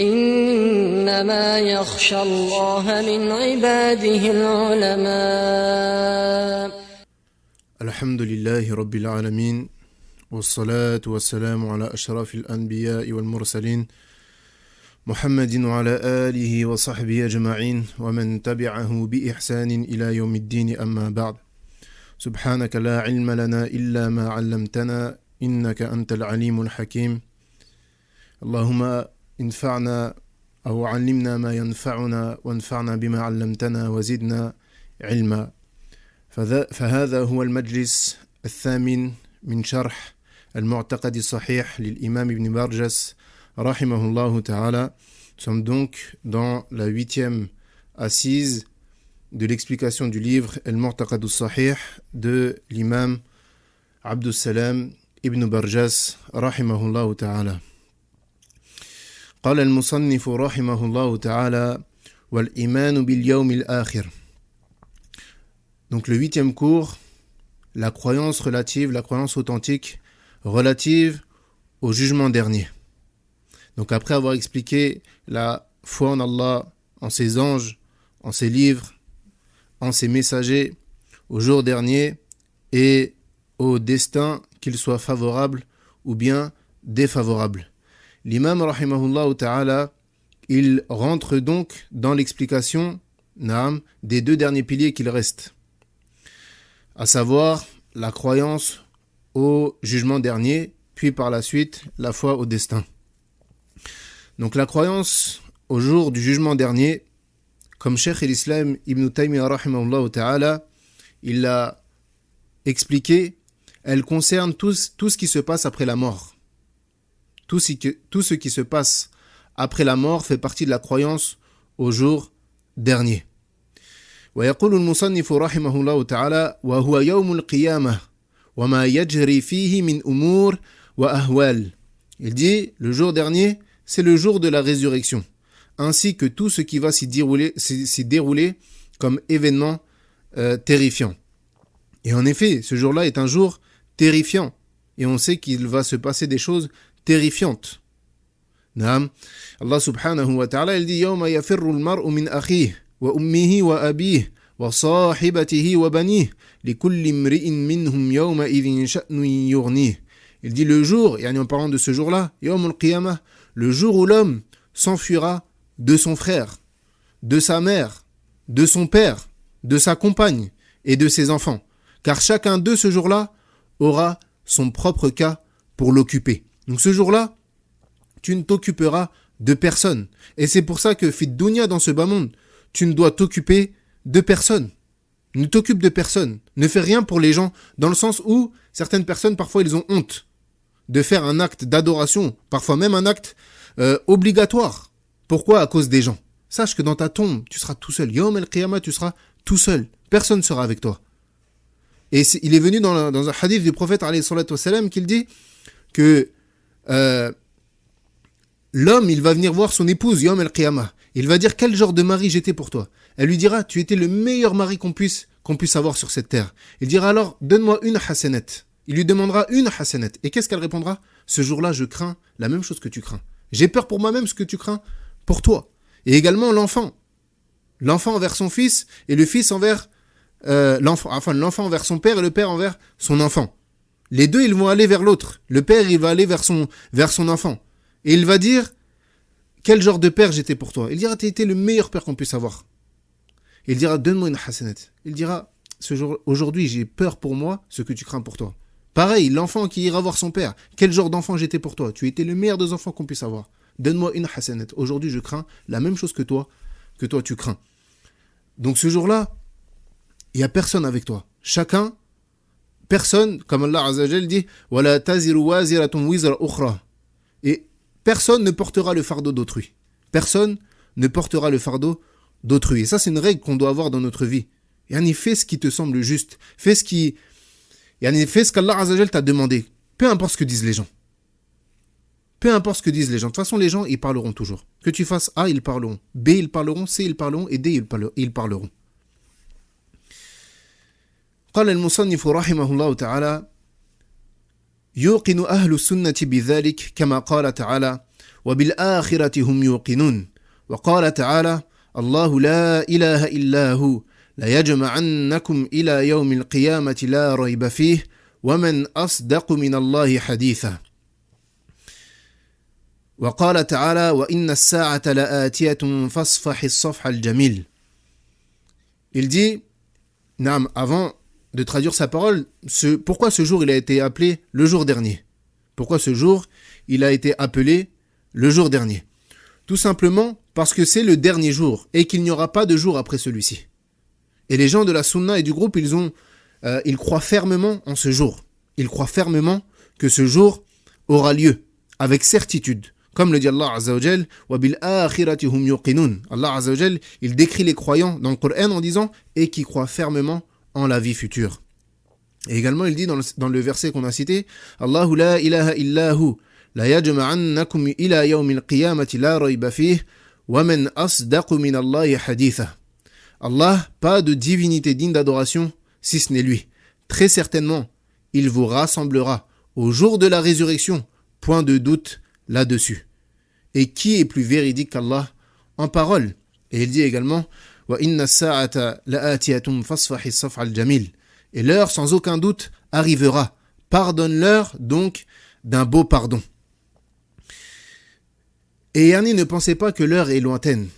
إنما يخشى الله من عباده العلماء. الحمد لله رب العالمين والصلاة والسلام على أشرف الأنبياء والمرسلين محمد وعلى آله وصحبه أجمعين ومن تبعه بإحسان إلى يوم الدين أما بعد. سبحانك لا علم لنا إلا ما علمتنا إنك أنت العليم الحكيم. اللهم انفعنا أو علمنا ما ينفعنا وانفعنا بما علمتنا وزدنا علما. فهذا هو المجلس الثامن من شرح المعتقد الصحيح للإمام Ibn Barjas rahimahullah ta'ala. Nous sommes donc dans la 8e assise de l'explication du livre Al-Mu'taqad al-Sahih de l'imam Abdus Salam Ibn Barjas rahimahullah ta'ala. قال المصنف رحمه الله تعالى والإيمان باليوم الآخر. Donc le 8e cours, la croyance relative, la croyance authentique relative au jugement dernier. Donc après avoir expliqué la foi en Allah, en ses anges, en ses livres, en ses messagers, au jour dernier et au destin, qu'il soit favorable ou bien défavorable. L'imam rahimahullah ta'ala, il rentre donc dans l'explication des deux derniers piliers qu'il reste, à savoir la croyance au jugement dernier, puis par la suite la foi au destin. Donc la croyance au jour du jugement dernier, comme Cheikh l'Islam Ibn Taymiyyah rahimahullah ta'ala, il l'a expliqué, elle concerne tout ce qui se passe après la mort. Tout ce qui se passe après la mort fait partie de la croyance au jour dernier. ويقول المصنف رحمه الله تعالى وهو يوم القيامة وما يجري فيه من أمور وأهوال. Il dit, le jour dernier, c'est le jour de la résurrection, ainsi que tout ce qui va s'y dérouler comme événement terrifiant. Et en effet, ce jour-là est un jour terrifiant, et on sait qu'il va se passer des choses terrifiante. Allah subhanahu wa ta'ala, il dit yawma yafirru al-mar'u min akhihi wa ummihi wa abihi wa sahibatihi wa banihi likulli imri'in minhum yawma idhin sha'nun yughnihi. Il dit le jour, et en parlant de ce jour-là, yawm al-qiyamah, le jour où l'homme s'enfuira de son frère, de sa mère, de son père, de sa compagne et de ses enfants, car chacun d'eux ce jour-là aura son propre cas pour l'occuper. Donc ce jour-là, tu ne t'occuperas de personne. Et c'est pour ça que fit dunya, dans ce bas monde, tu ne dois t'occuper de personne. Ne t'occupe de personne. Ne fais rien pour les gens, dans le sens où certaines personnes, parfois, ils ont honte de faire un acte d'adoration, parfois même un acte obligatoire. Pourquoi ? À cause des gens. Sache que dans ta tombe, tu seras tout seul. Yawm al-Qiyamah, tu seras tout seul. Personne ne sera avec toi. Et il est venu dans un hadith du prophète alayhi salatu wassalam qu'il dit que l'homme, il va venir voir son épouse Yawm al-Qiyamah. Il va dire quel genre de mari j'étais pour toi. Elle lui dira tu étais le meilleur mari qu'on puisse avoir sur cette terre. Il dira alors donne-moi une hasanat. Il lui demandera une hasanat. Et qu'est-ce qu'elle répondra ? Ce jour-là, je crains la même chose que tu crains. J'ai peur pour moi-même ce que tu crains pour toi. Et également l'enfant. L'enfant envers son fils et le fils envers l'enfant envers son père et le père envers son enfant. Les deux, ils vont aller vers l'autre. Le père, il va aller vers son enfant. Et il va dire, quel genre de père j'étais pour toi ? Il dira, tu étais le meilleur père qu'on puisse avoir. Il dira, donne-moi une hasanat. Il dira, aujourd'hui, j'ai peur pour moi, ce que tu crains pour toi. Pareil, l'enfant qui ira voir son père, quel genre d'enfant j'étais pour toi ? Tu étais le meilleur des enfants qu'on puisse avoir. Donne-moi une hasanat. Aujourd'hui, je crains la même chose que toi tu crains. Donc ce jour-là, il n'y a personne avec toi. Personne, comme Allah Azza wa Jal dit, wala taziru waziratun wizra ukhra. Et personne ne portera le fardeau d'autrui. Personne ne portera le fardeau d'autrui. Et ça, c'est une règle qu'on doit avoir dans notre vie. Fais ce qui te semble juste. Fais ce qu'Allah Azza wa Jal t'a demandé. Peu importe ce que disent les gens. Peu importe ce que disent les gens. De toute façon, les gens, ils parleront toujours. Que tu fasses A, ils parleront. B, ils parleront. C, ils parleront. Et D, ils parleront. قال المصنف رحمه الله تعالى يوقن أهل السنة بذلك كما قال تعالى وبالآخرة هم يوقنون وقال تعالى الله لا إله إلا هو ليجمعنكم إلى يوم القيامة لا ريب فيه ومن أصدق من الله حديثا وقال تعالى وإن الساعة لآتية فاصفح الصفح الجميل. Il dit, avant de traduire sa parole, pourquoi ce jour il a été appelé le jour dernier? Pourquoi ce jour il a été appelé le jour dernier? Tout simplement parce que c'est le dernier jour et qu'il n'y aura pas de jour après celui-ci. Et les gens de la Sunna et du groupe, ils croient fermement en ce jour. Ils croient fermement que ce jour aura lieu, avec certitude. Comme le dit Allah Azza wa Jal, وَبِالْآخِرَةِ هُمْ يُوقِنُونَ. Allah Azza wa Jal, il décrit les croyants dans le Coran en disant « et qui croient fermement en la vie future ». Et également, il dit dans le verset qu'on a cité « Allahu la ilaha illa hu, la yajma'annakum ila yawmil qiyamati la rayba fih, wa man asdaqu min Allahi haditha ». Allah, pas de divinité digne d'adoration, si ce n'est lui. Très certainement, il vous rassemblera au jour de la résurrection, point de doute là-dessus. Et qui est plus véridique qu'Allah en parole? Et il dit également wa inna as-sa'ata la'atiyatun fasfahi as-safha al-jamil. Et l'heure sans aucun doute arrivera. Pardonne-leur donc d'un beau pardon. Et Yani, ne pensez pas que l'heure est lointaine.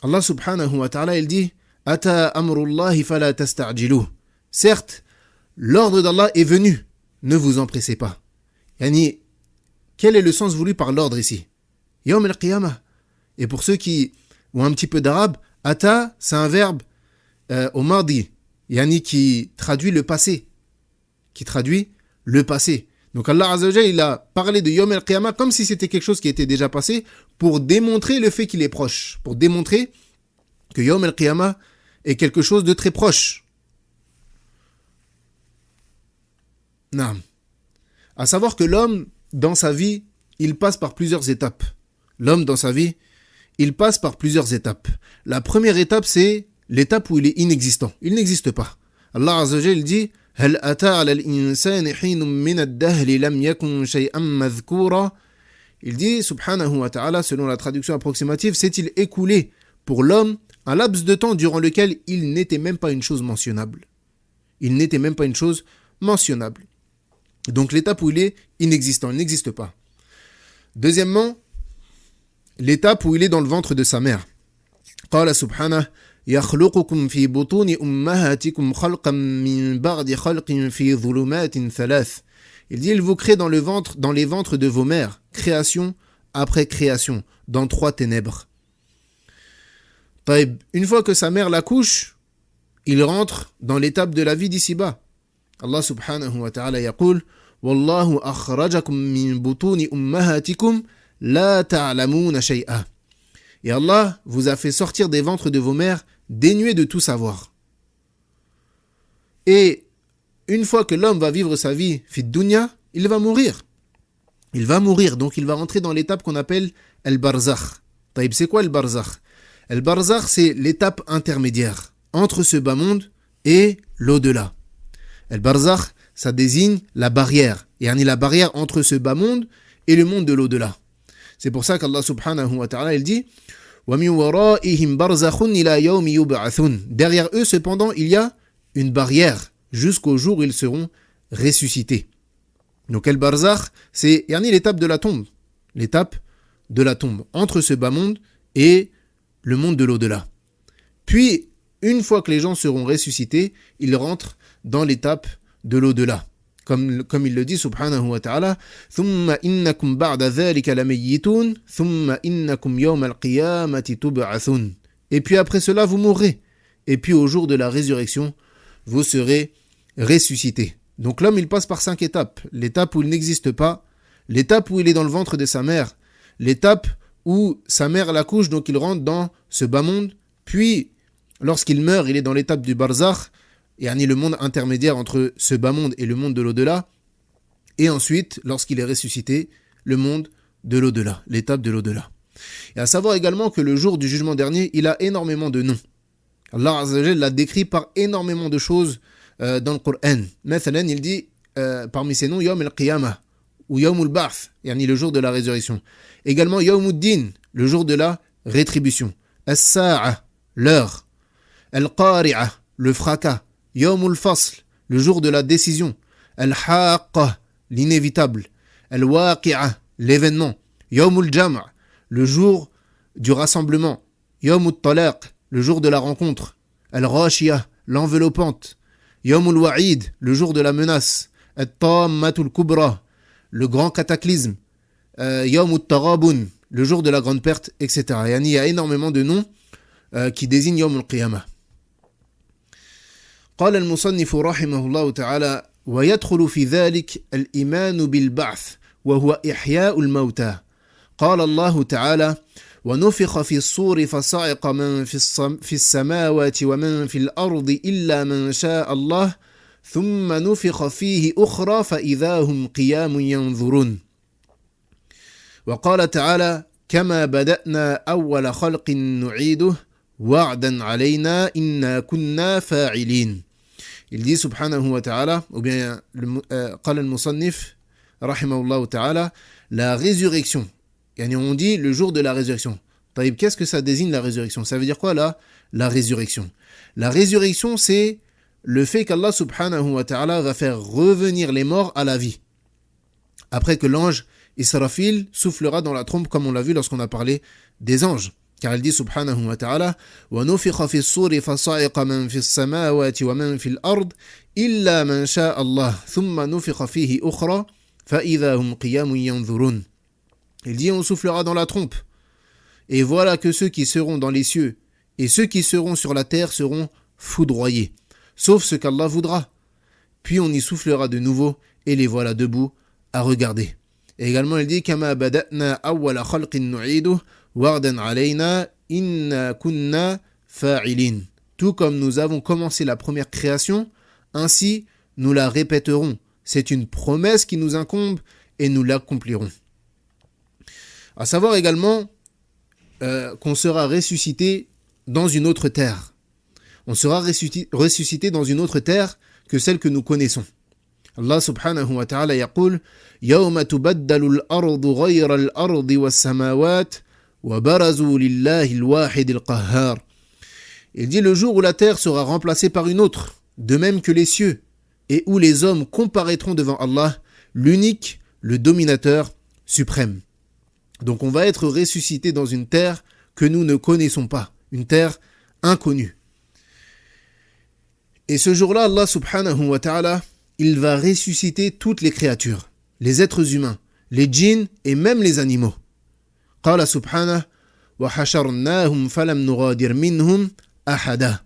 Allah subhanahu wa ta'ala, il dit ata amrullahi fala tasta'jiluh. Certes, l'ordre d'Allah est venu, ne vous empressez pas. Yani, quel est le sens voulu par l'ordre ici? Yawm al-qiyamah. Et pour ceux qui ont un petit peu d'arabe, ata, c'est un verbe au mardi, yani qui traduit le passé. Donc Allah Azza wa Jalla, il a parlé de Yawm al-qiyamah comme si c'était quelque chose qui était déjà passé pour démontrer le fait qu'il est proche, pour démontrer que Yawm al-qiyamah est quelque chose de très proche. Naam. À savoir que l'homme, dans sa vie, il passe par plusieurs étapes. La première étape, c'est l'étape où il est inexistant. Il n'existe pas. Allah Azza wa Jalla dit هل أتى على الإنسان حين من الدهر لم يكن شيئا مذكورا. Il dit, subhanahu wa ta'ala, selon la traduction approximative, s'est-il écoulé pour l'homme un laps de temps durant lequel il n'était même pas une chose mentionnable. Donc l'étape où il est inexistant, il n'existe pas. Deuxièmement, l'étape où il est dans le ventre de sa mère. قال سبحانه يخلقكم في بطون أمهاتكم خلقا من بعد خلق في ظلمات ثلاث. Il dit, il vous crée dans les ventres de vos mères, création après création, dans 3 ténèbres. Une fois que sa mère l'accouche, il rentre dans l'étape de la vie d'ici-bas. Allah subhanahu wa ta'ala yaqul Wallahu akhrajakum min butuni ummahatikum la ta'lamouna shay'a. Et Allah vous a fait sortir des ventres de vos mères dénués de tout savoir. Et une fois que l'homme va vivre sa vie fit dunya, il va mourir. Donc il va rentrer dans l'étape qu'on appelle el-barzakh. C'est quoi el-barzakh? El-barzakh, c'est l'étape intermédiaire entre ce bas monde et l'au-delà. El-barzakh, ça désigne la barrière. Yani la barrière entre ce bas monde et le monde de l'au-delà. C'est pour ça qu'Allah subhanahu wa ta'ala, il dit وَمِنْ وَرَائِهِمْ بَرْزَخٌ إِلَى يَوْمِ يُبْعَثُونَ. Derrière eux, cependant, il y a une barrière jusqu'au jour où ils seront ressuscités. Donc, el-barzakh, c'est l'étape de la tombe. L'étape de la tombe entre ce bas monde et le monde de l'au-delà. Puis, une fois que les gens seront ressuscités, ils rentrent dans l'étape de l'au-delà. Comme il le dit, subhanahu wa ta'ala, ثُمَّ إِنَّكُمْ بَعْدَ ذَلِكَ لَمَيِّتُونَ ثُمَّ إِنَّكُمْ يَوْمَ الْقِيَامَةِ تُبْعَثُونَ. Et puis après cela, vous mourrez. Et puis au jour de la résurrection, vous serez ressuscités. Donc l'homme, il passe par 5 étapes. L'étape où il n'existe pas, l'étape où il est dans le ventre de sa mère, l'étape où sa mère l'accouche, donc il rentre dans ce bas monde, puis lorsqu'il meurt, il est dans l'étape du barzakh, yani le monde intermédiaire entre ce bas monde et le monde de l'au-delà, et ensuite, lorsqu'il est ressuscité, le monde de l'au-delà, l'étape de l'au-delà. Et à savoir également que le jour du jugement dernier, il a énormément de noms. Allah Azza wa Jalla l'a décrit par énormément de choses dans le Coran. Mathalan, il dit parmi ces noms, Yawm al-Qiyamah, ou Yawmul Ba'th, yani le jour de la résurrection. Également Yawmuddin, le jour de la rétribution. As-Sa'a, l'heure. Al-Qari'a, le fracas. Yawmul Fasl, le jour de la décision. Al-Haqqa, l'inévitable. Al-Waqi'a, l'événement. Yawmul Jam', le jour du rassemblement. Yawmut Talaq, le jour de la rencontre. Al-Ghashiyah, l'enveloppante. Yawmul Wa'id, le jour de la menace. At-Tammatul Kubra, le grand cataclysme. Yawmut Taghabun, le jour de la grande perte, etc. Il y a énormément de noms qui désignent Yawmul Qiyamah. قال المصنف رحمه الله تعالى ويدخل في ذلك الإيمان بالبعث وهو إحياء الموتى قال الله تعالى ونفخ في الصور فصعق من في السماوات ومن في الأرض إلا من شاء الله ثم نفخ فيه أخرى فإذا هم قيام ينظرون وقال تعالى كما بدأنا أول خلق نعيده وعدا علينا إنا كنا فاعلين. Il dit subhanahu wa ta'ala, ou bien قال المصنف رحمه الله تعالى, la résurrection. Yani on dit le jour de la résurrection. Taïb, qu'est-ce que ça désigne la résurrection? Ça veut dire quoi là? La résurrection. La résurrection, c'est le fait qu'Allah subhanahu wa ta'ala va faire revenir les morts à la vie. Après que l'ange Israfil soufflera dans la trompe, comme on l'a vu lorsqu'on a parlé des anges. Car il dit subhanahu wa ta'ala وَنُفِخَ فِي الصُّورِ فَصَعِقَ مَنْ فِي السَّمَاوَاتِ وَمَنْ فِي الْأَرْضِ إِلَّا مَنْ شَاءَ اللَّهُ ثُمَّ نُفِخَ فِيهِ أُخْرَى فَإِذَا هُمْ قِيَامٌ يَنْظُرُونَ. Il dit on soufflera dans la trompe. Et voilà que ceux qui seront dans les cieux et ceux qui seront sur la terre seront foudroyés. Sauf ce qu'Allah voudra. Puis on y soufflera de nouveau et les voilà debout à regarder. Et également il dit كَمَا بَدَأْنَا أَوَّلَ خَلْقٍ نُعِيدُهُ وَعْدًا عَلَيْنَا إِنَّا كُنَّا فَاعِلِينَ. Tout comme nous avons commencé la première création, ainsi nous la répéterons. C'est une promesse qui nous incombe et nous l'accomplirons. À savoir également qu'on sera ressuscité dans une autre terre. On sera ressuscité dans une autre terre que celle que nous connaissons. Allah subhanahu wa ta'ala yaqul يَوْمَ تُبَدَّلُ الْأَرْضُ غَيْرَ الْأَرْضِ وَالسَّمَاوَاتِ وَبَرَزُوا لِلَّهِ الْوَاحِدِ الْقَهَّارِ. Il dit le jour où la terre sera remplacée par une autre, de même que les cieux, et où les hommes comparaîtront devant Allah, l'unique, le dominateur suprême. Donc on va être ressuscité dans une terre que nous ne connaissons pas, une terre inconnue. Et ce jour-là, Allah subhanahu wa ta'ala, il va ressusciter toutes les créatures, les êtres humains, les djinns et même les animaux. قال سبحانه وحشرناهم فلم نغادر منهم أحدا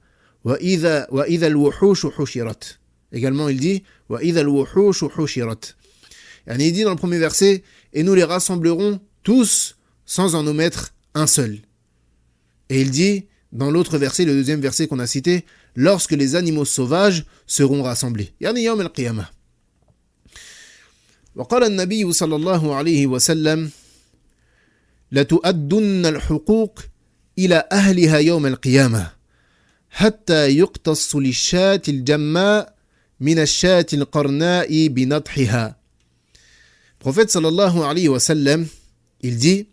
وإذا الوحوش حشرت. Également il dit وإذا الوحوش حشرت. Il dit dans le premier verset et nous les rassemblerons tous sans en omettre un seul. Et il dit dans l'autre verset, le deuxième verset qu'on a cité, lorsque les animaux sauvages seront rassemblés. يعني يوم القيامة. وقال النبي صلى الله عليه وسلم لتؤدن الحقوق إلى أهلها يوم القيامة حتى يقتص للشاة الجماء من الشاة القرناء بنطحها. Prophète sallallahu alayhi wa sallam, il dit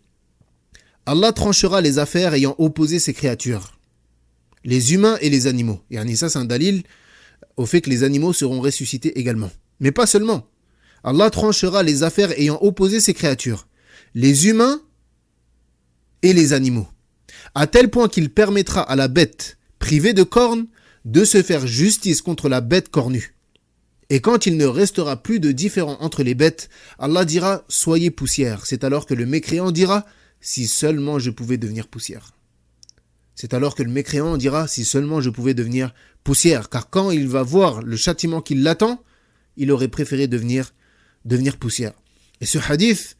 Allah tranchera les affaires ayant opposé ses créatures, les humains et les animaux. Et ça c'est un dalil au fait que les animaux seront ressuscités également. Mais pas seulement. Allah tranchera les affaires ayant opposé ses créatures, les humains et les animaux, à tel point qu'il permettra à la bête privée de cornes de se faire justice contre la bête cornue. Et quand il ne restera plus de différend entre les bêtes, Allah dira « Soyez poussière ». C'est alors que le mécréant dira « Si seulement je pouvais devenir poussière ». C'est alors que le mécréant dira « Si seulement je pouvais devenir poussière ». Car quand il va voir le châtiment qui l'attend, il aurait préféré devenir poussière. Et ce hadith,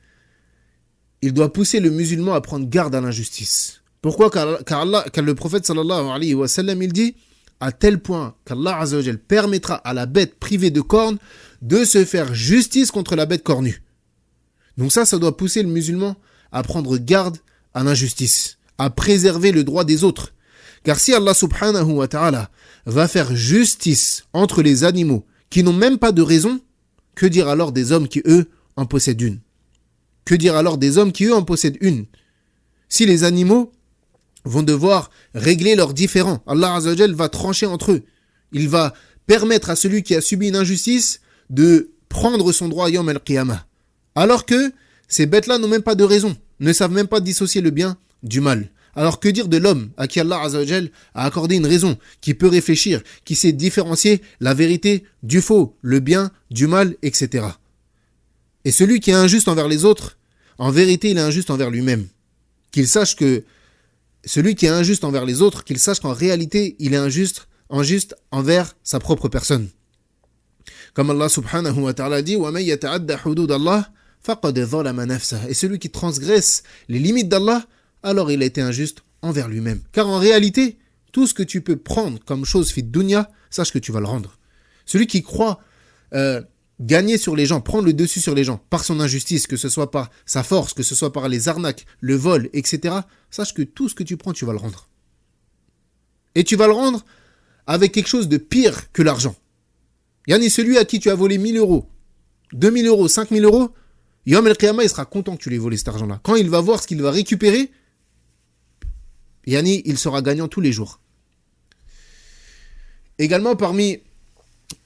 il doit pousser le musulman à prendre garde à l'injustice. Pourquoi? Car le prophète sallallahu alayhi wa sallam, il dit à tel point qu'Allah azza wa jal permettra à la bête privée de cornes de se faire justice contre la bête cornue. Donc ça doit pousser le musulman à prendre garde à l'injustice, à préserver le droit des autres. Car si Allah subhanahu wa ta'ala va faire justice entre les animaux qui n'ont même pas de raison, que dire alors des hommes qui, eux, en possèdent une. Que dire alors des hommes qui, eux, en possèdent une? Si les animaux vont devoir régler leurs différends, Allah Azza wa Jal va trancher entre eux. Il va permettre à celui qui a subi une injustice de prendre son droit Yawm al-Qiyamah. Alors que ces bêtes-là n'ont même pas de raison, ne savent même pas dissocier le bien du mal. Alors que dire de l'homme à qui Allah Azza wa Jal a accordé une raison, qui peut réfléchir, qui sait différencier la vérité du faux, le bien du mal, etc. Et celui qui est injuste envers les autres, en vérité il est injuste envers lui-même. Qu'il sache que celui qui est injuste envers les autres, qu'il sache qu'en réalité il est injuste envers sa propre personne. Comme Allah subhanahu wa ta'ala dit وَمَنْ يَتَعَدَّ حُدُودَ اللَّهِ فَقَدْ ظَلَمَ نَفْسَهُ. Et celui qui transgresse les limites d'Allah, alors il a été injuste envers lui-même. Car en réalité, tout ce que tu peux prendre comme chose fit dunya, sache que tu vas le rendre. Celui qui croit gagner sur les gens, prendre le dessus sur les gens, par son injustice, que ce soit par sa force, que ce soit par les arnaques, le vol, etc., sache que tout ce que tu prends, tu vas le rendre. Et tu vas le rendre avec quelque chose de pire que l'argent. Yani celui à qui tu as volé 1000 euros, 2000 euros, 5000 euros, Yawm al-Qiyamah, il sera content que tu l'aies volé cet argent-là. Quand il va voir ce qu'il va récupérer, yani il sera gagnant tous les jours. Également parmi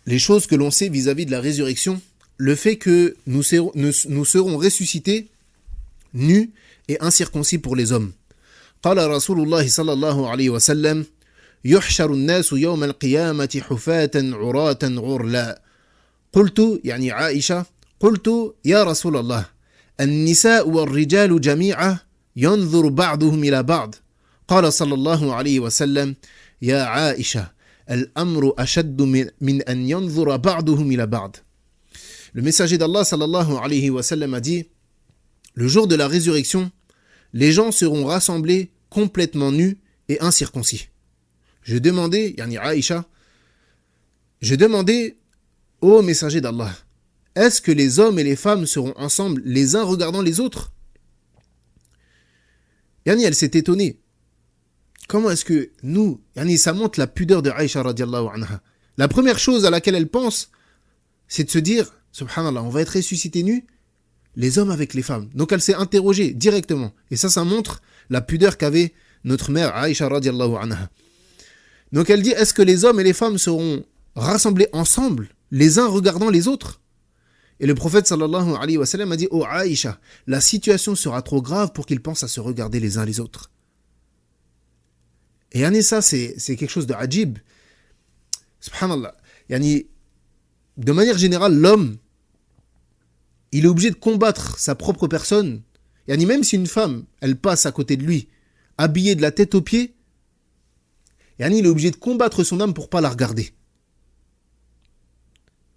les choses que l'on sait vis-à-vis de la résurrection, le fait que nous serons ressuscités nus et incirconcis pour les hommes. قال رسول الله صلى الله عليه وسلم يحشر الناس يوم القيامة حفاة عراة غرلا قلت يعني عائشة قلت يا رسول الله النساء والرجال جميعا ينظر بعضهم إلى بعض قال صلى الله عليه وسلم يا عائشة الأمر أشد من أن ينظر بعضهم إلى بعض. Le messager d'Allah sallallahu alayhi wa sallam a dit: le jour de la résurrection, les gens seront rassemblés complètement nus et incirconcis. Je demandais, yani Aïcha, ô messager d'Allah, est-ce que les hommes et les femmes seront ensemble les uns regardant les autres? Yani elle s'est étonnée. Comment est-ce que nous, yani ça montre la pudeur de Aïcha radiallahu anha. La première chose à laquelle elle pense, c'est de se dire, subhanallah, on va être ressuscités nus, les hommes avec les femmes. Donc elle s'est interrogée directement. Et ça montre la pudeur qu'avait notre mère Aïcha radiallahu anha. Donc elle dit, est-ce que les hommes et les femmes seront rassemblés ensemble, les uns regardant les autres? Et le prophète sallallahu alayhi wa sallam a dit, oh Aïcha, la situation sera trop grave pour qu'ils pensent à se regarder les uns les autres. Et yani ça, c'est quelque chose de ajib. Subhanallah. Yani, de manière générale, l'homme, il est obligé de combattre sa propre personne. Yani même si une femme, elle passe à côté de lui, habillée de la tête aux pieds, yani il est obligé de combattre son âme pour ne pas la regarder.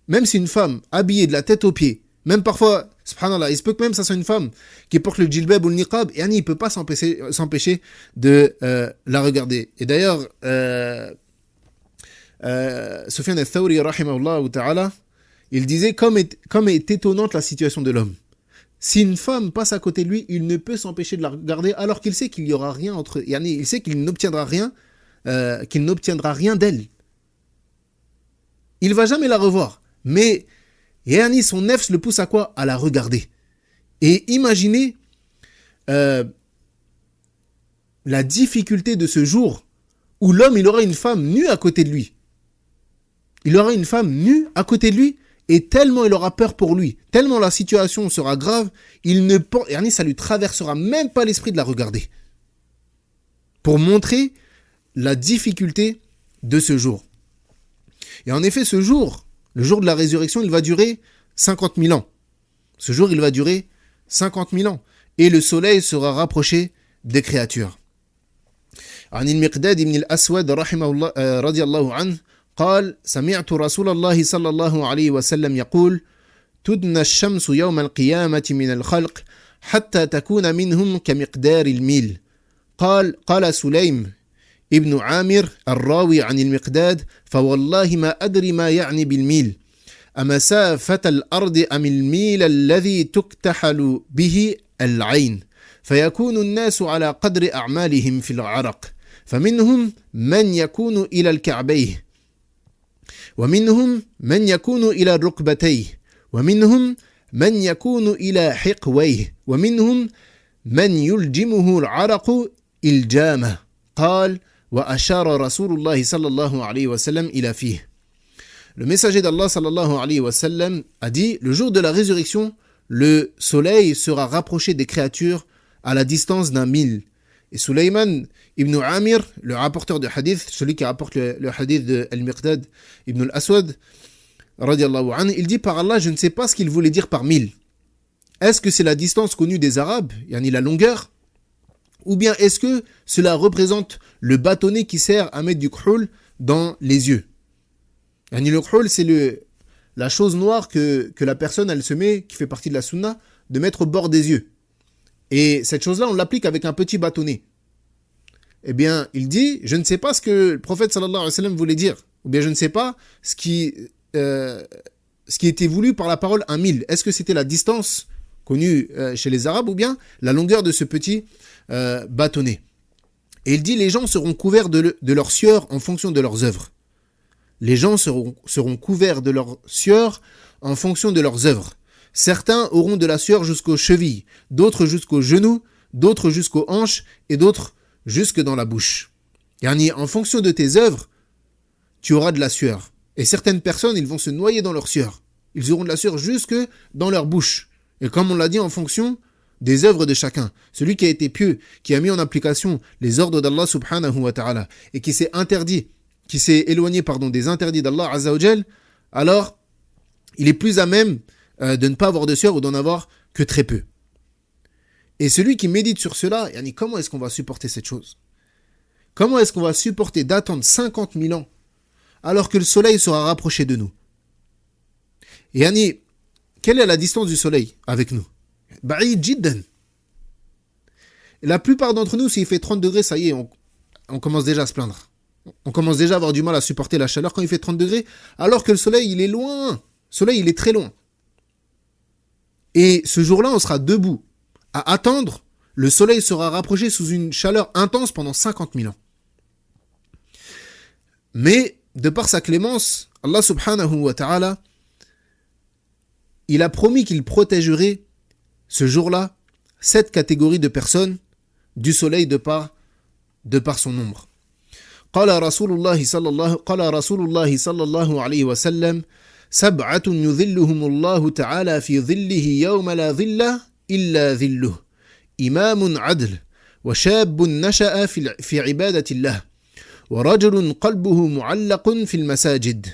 Même si une femme habillée de la tête aux pieds, même parfois, subhanallah, il se peut que même ça soit une femme qui porte le djilbab ou le niqab, yani il ne peut pas s'empêcher de la regarder. Et d'ailleurs, Sufyan al-Thawri, rahimahullah ta'ala, il disait comme est étonnante la situation de l'homme. Si une femme passe à côté de lui, il ne peut s'empêcher de la regarder alors qu'il sait qu'il n'y aura rien entre eux. Yani, il sait qu'il n'obtiendra rien d'elle. Il ne va jamais la revoir. Mais yani, son nefs le pousse à quoi? À la regarder. Et imaginez la difficulté de ce jour où l'homme, il aura une femme nue à côté de lui. Il aura une femme nue à côté de lui et tellement il aura peur pour lui, tellement la situation sera grave, yani, ça lui traversera même pas l'esprit de la regarder. Pour montrer la difficulté de ce jour. Et en effet, ce jour, le jour de la résurrection, il va durer 50 000 ans. Ce jour, il va durer 50 000 ans. Et le soleil sera rapproché des créatures. عن المقداد بن الأسود رحمه الله رضي الله عنه قال سمعت رسول الله صلى الله عليه وسلم يقول تدنى الشمس يوم القيامة من الخلق حتى تكون منهم كمقدار الميل قال سليم ابن عامر الراوي عن المقداد فوالله ما أدري ما يعني بالميل أمسافة الأرض أم الميل الذي تكتحل به العين فيكون الناس على قدر أعمالهم في العرق فمنهم من يكون إلى الكعبين ومنهم من يكون إلى الركبتين ومنهم من يكون إلى حقويه ومنهم من يلجمه العرق الجامة قال وأشار رسول الله صلى الله عليه وسلم إلى فيه. Le messager d'Allah sallallahu alayhi wa sallam a dit, le jour de la résurrection, le soleil sera rapproché des créatures à la distance d'un mille. Et Sulayman ibn Amir, le rapporteur de hadith, celui qui rapporte le hadith de Al-Miqdad ibn al-Aswad, radiallahu anhu, il dit par Allah, je ne sais pas ce qu'il voulait dire par mille. Est-ce que c'est la distance connue des Arabes, yani la longueur, ou bien est-ce que cela représente le bâtonnet qui sert à mettre du khoul dans les yeux? Yani le khoul, c'est la chose noire que la personne, elle se met, qui fait partie de la sunna, de mettre au bord des yeux. Et cette chose-là, on l'applique avec un petit bâtonnet. Eh bien, il dit, je ne sais pas ce que le prophète sallallahu alayhi wa sallam voulait dire, ou bien je ne sais pas ce qui était voulu par la parole un mille. Est-ce que c'était la distance connue chez les Arabes, ou bien la longueur de ce petit bâtonnet? Et il dit, les gens seront couverts de leur sueur en fonction de leurs œuvres. Les gens seront couverts de leur sueur en fonction de leurs œuvres. Certains auront de la sueur jusqu'aux chevilles, d'autres jusqu'aux genoux, d'autres jusqu'aux hanches et d'autres jusque dans la bouche. Yani, en fonction de tes œuvres, tu auras de la sueur. Et certaines personnes, ils vont se noyer dans leur sueur. Ils auront de la sueur jusque dans leur bouche. Et comme on l'a dit, en fonction des œuvres de chacun. Celui qui a été pieux, qui a mis en application les ordres d'Allah subhanahu wa ta'ala, et qui s'est éloigné des interdits d'Allah azza wa jal, alors il est plus à même de ne pas avoir de sueur ou d'en avoir que très peu. Et celui qui médite sur cela, yani, comment est-ce qu'on va supporter cette chose? Comment est-ce qu'on va supporter d'attendre 50 000 ans alors que le soleil sera rapproché de nous? Et yani, quelle est la distance du soleil avec nous? Ba'id jiddan. La plupart d'entre nous, s'il fait 30 degrés, ça y est, on commence déjà à se plaindre. On commence déjà à avoir du mal à supporter la chaleur quand il fait 30 degrés, alors que le soleil, il est loin. Le soleil, il est très loin. Et ce jour-là, on sera debout à attendre. Le soleil sera rapproché sous une chaleur intense pendant 50 000 ans. Mais, de par sa clémence, Allah subhanahu wa ta'ala, il a promis qu'il protégerait ce jour-là 7 catégories de personnes du soleil de par son ombre. قال رسول الله صلى الله عليه وسلم سبعة يظلهم الله تعالى في ظله يوم لا ظل إلا ظله إمام عدل وشاب نشأ في عبادة الله ورجل قلبه معلق في المساجد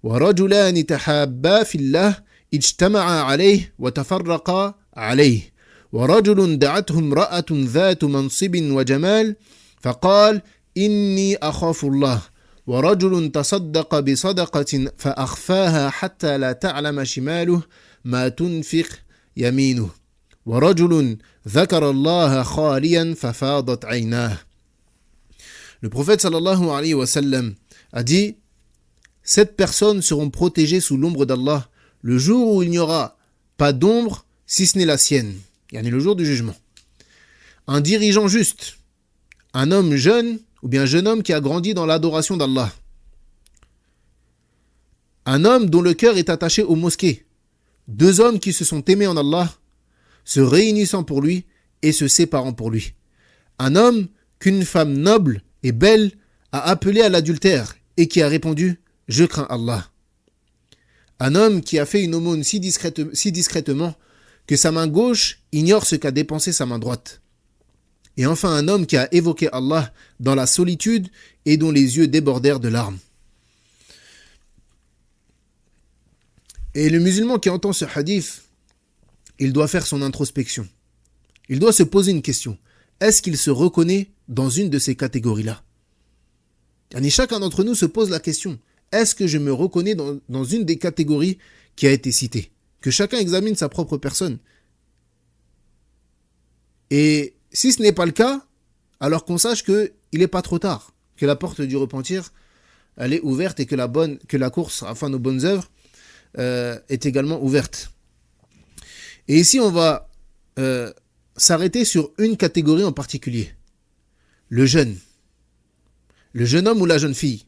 ورجلان تحابا في الله اجتمعا عليه وتفرقا عليه ورجل دعته امرأة ذات منصب وجمال فقال إني أخاف الله ورجل تصدق بصدقة فأخفاها حتى لا تعلم شماله ما تنفق يمينه ورجل ذكر الله خاليا ففاضت عيناه. Le prophète sallallahu alayhi wa sallam a dit, 7 personnes seront protégées sous l'ombre d'Allah le jour où il n'y aura pas d'ombre si ce n'est la sienne, yani le jour du jugement. Un dirigeant juste, un homme jeune ou bien un jeune homme qui a grandi dans l'adoration d'Allah, un homme dont le cœur est attaché aux mosquées, 2 hommes qui se sont aimés en Allah, se réunissant pour lui et se séparant pour lui, un homme qu'une femme noble et belle a appelé à l'adultère et qui a répondu « Je crains Allah ». Un homme qui a fait une aumône si discrètement que sa main gauche ignore ce qu'a dépensé sa main droite. Et enfin un homme qui a évoqué Allah dans la solitude et dont les yeux débordèrent de larmes. Et le musulman qui entend ce hadith, il doit faire son introspection. Il doit se poser une question. Est-ce qu'il se reconnaît dans une de ces catégories-là? Et chacun d'entre nous se pose la question. Est-ce que je me reconnais dans une des catégories qui a été citée? Que chacun examine sa propre personne. Et si ce n'est pas le cas, alors qu'on sache qu'il n'est pas trop tard, que la porte du repentir, elle est ouverte et que la course afin nos bonnes œuvres est également ouverte. Et ici, on va s'arrêter sur une catégorie en particulier. Le jeune homme ou la jeune fille.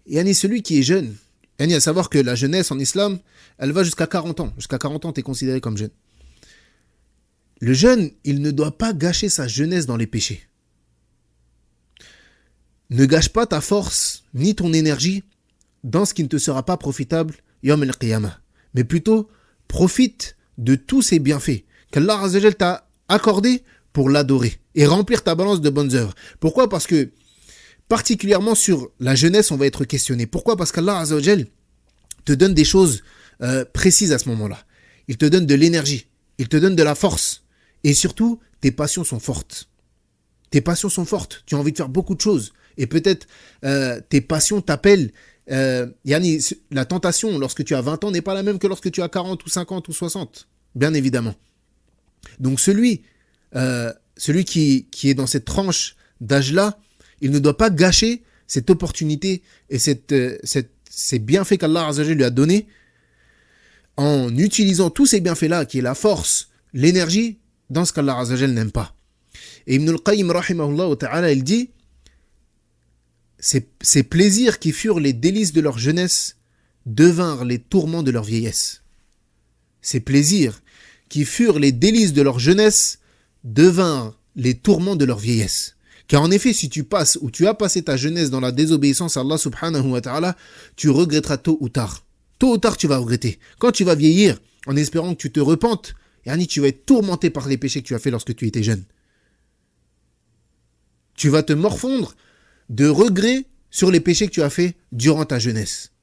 Yani celui qui est jeune, Et à savoir que la jeunesse en islam, elle va jusqu'à 40 ans. Jusqu'à 40 ans, tu es considéré comme jeune. Le jeune, il ne doit pas gâcher sa jeunesse dans les péchés. Ne gâche pas ta force ni ton énergie dans ce qui ne te sera pas profitable Yawm al-Qiyamah. Mais plutôt, profite de tous ces bienfaits qu'Allah Azza wa Jal t'a accordés pour l'adorer et remplir ta balance de bonnes œuvres. Pourquoi ? Parce que, particulièrement sur la jeunesse, on va être questionné. Pourquoi ? Parce qu'Allah Azza wa Jal te donne des choses précises à ce moment-là. Il te donne de l'énergie, il te donne de la force. Et surtout, tes passions sont fortes. Tes passions sont fortes. Tu as envie de faire beaucoup de choses. Et peut-être tes passions t'appellent. La tentation, lorsque tu as 20 ans, n'est pas la même que lorsque tu as 40 ou 50 ou 60. Bien évidemment. Donc celui qui est dans cette tranche d'âge-là, il ne doit pas gâcher cette opportunité et ces bienfaits qu'Allah Azza wa Jalla lui a donnés en utilisant tous ces bienfaits-là, qui est la force, l'énergie, dans ce qu'Allah Azza wa Jalla n'aime pas. Et Ibn al-Qayyim, rahimahullah ta'ala, il dit ces plaisirs qui furent les délices de leur jeunesse devinrent les tourments de leur vieillesse. Ces plaisirs qui furent les délices de leur jeunesse devinrent les tourments de leur vieillesse. Car en effet, si tu passes ou tu as passé ta jeunesse dans la désobéissance à Allah subhanahu wa ta'ala, tu regretteras tôt ou tard. Tôt ou tard, tu vas regretter. Quand tu vas vieillir, en espérant que tu te repentes, tu vas être tourmenté par les péchés que tu as fait lorsque tu étais jeune. Tu vas te morfondre de regrets sur les péchés que tu as fait durant ta jeunesse.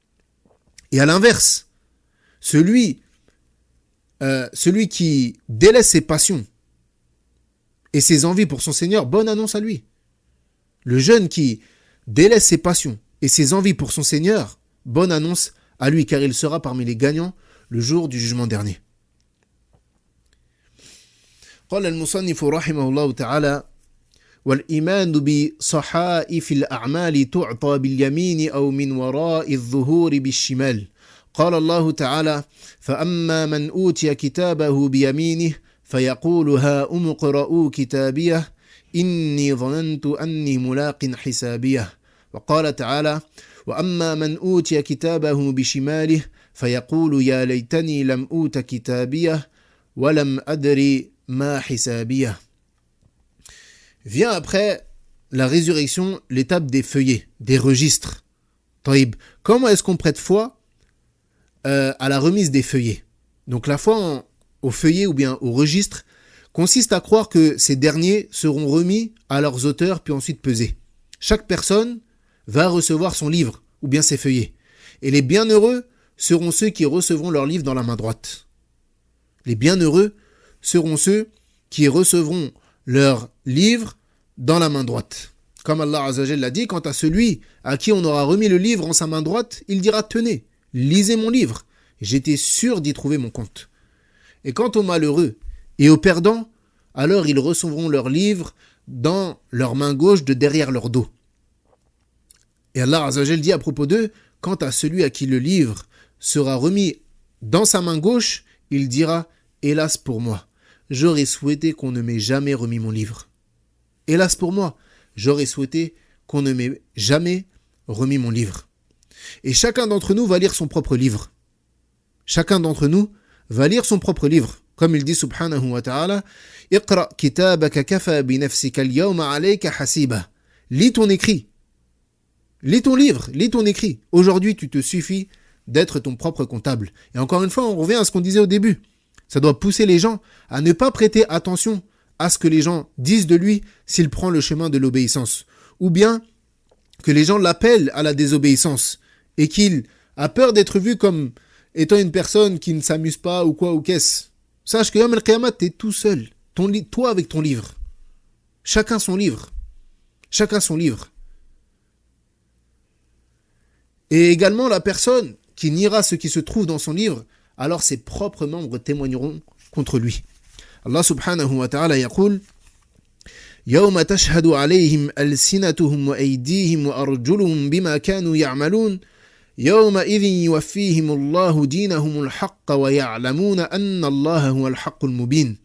Et à l'inverse, celui qui délaisse ses passions et ses envies pour son Seigneur, bonne annonce à lui. Le jeune qui délaisse ses passions et ses envies pour son Seigneur, bonne annonce à lui, car il sera parmi les gagnants le jour du jugement dernier. قال المصنف رحمه الله تعالى: والإيمان بصحائف الأعمال تعطى باليمين أو من وراء الظهور بالشمال. قال الله تعالى: فأما من أوتي كتابه بيمينه فيقول هاؤم اقرءوا كتابيه إني ظننت أني ملاق حسابيه. وقال تعالى: وأما من أوتي كتابه بشماله فيقول يا ليتني لم أوت كتابيه ولم أدري ما حسابيه. Vient après la résurrection, l'étape des feuillets, des registres. Taïb. Comment est-ce qu'on prête foi à la remise des feuillets? Donc la foi aux feuillets ou bien aux registres consiste à croire que ces derniers seront remis à leurs auteurs puis ensuite pesés. Chaque personne va recevoir son livre ou bien ses feuillets. Et les bienheureux seront ceux qui recevront leur livre dans la main droite. Les bienheureux seront ceux qui recevront leur livre dans la main droite. Comme Allah Azza wa Jalla l'a dit, quant à celui à qui on aura remis le livre en sa main droite, il dira: tenez, lisez mon livre. J'étais sûr d'y trouver mon compte. Et quant aux malheureux et aux perdants, alors ils recevront leur livre dans leur main gauche de derrière leur dos. Et Allah Azza wa Jalla dit à propos d'eux: quant à celui à qui le livre sera remis dans sa main gauche, il dira: hélas pour moi, j'aurais souhaité qu'on ne m'ait jamais remis mon livre. Hélas pour moi, j'aurais souhaité qu'on ne m'ait jamais remis mon livre. Et chacun d'entre nous va lire son propre livre. Chacun d'entre nous va lire son propre livre. Comme il dit subhanahu wa ta'ala: Iqra kitabaka kafa bi nafsika al-yawma alayka hasiba. Lis ton écrit. Lis ton livre, lis ton écrit. Aujourd'hui, tu te suffis d'être ton propre comptable. Et encore une fois, on revient à ce qu'on disait au début. Ça doit pousser les gens à ne pas prêter attention à ce que les gens disent de lui s'il prend le chemin de l'obéissance. Ou bien que les gens l'appellent à la désobéissance et qu'il a peur d'être vu comme étant une personne qui ne s'amuse pas ou quoi ou qu'est-ce. Sache que Yawm al-Qiyamah, t'es tout seul. Toi avec ton livre. Chacun son livre. Chacun son livre. Et également la personne qui niera ce qui se trouve dans son livre, alors ses propres membres témoigneront contre lui. Allah subhanahu wa ta'ala yaqul: يوم تشهد عليهم ألسنتهم وأيديهم وأرجلهم بما كانوا يعملون يومئذ يوفيهم الله دينهم الحق ويعلمون أن الله هو الحق المبين.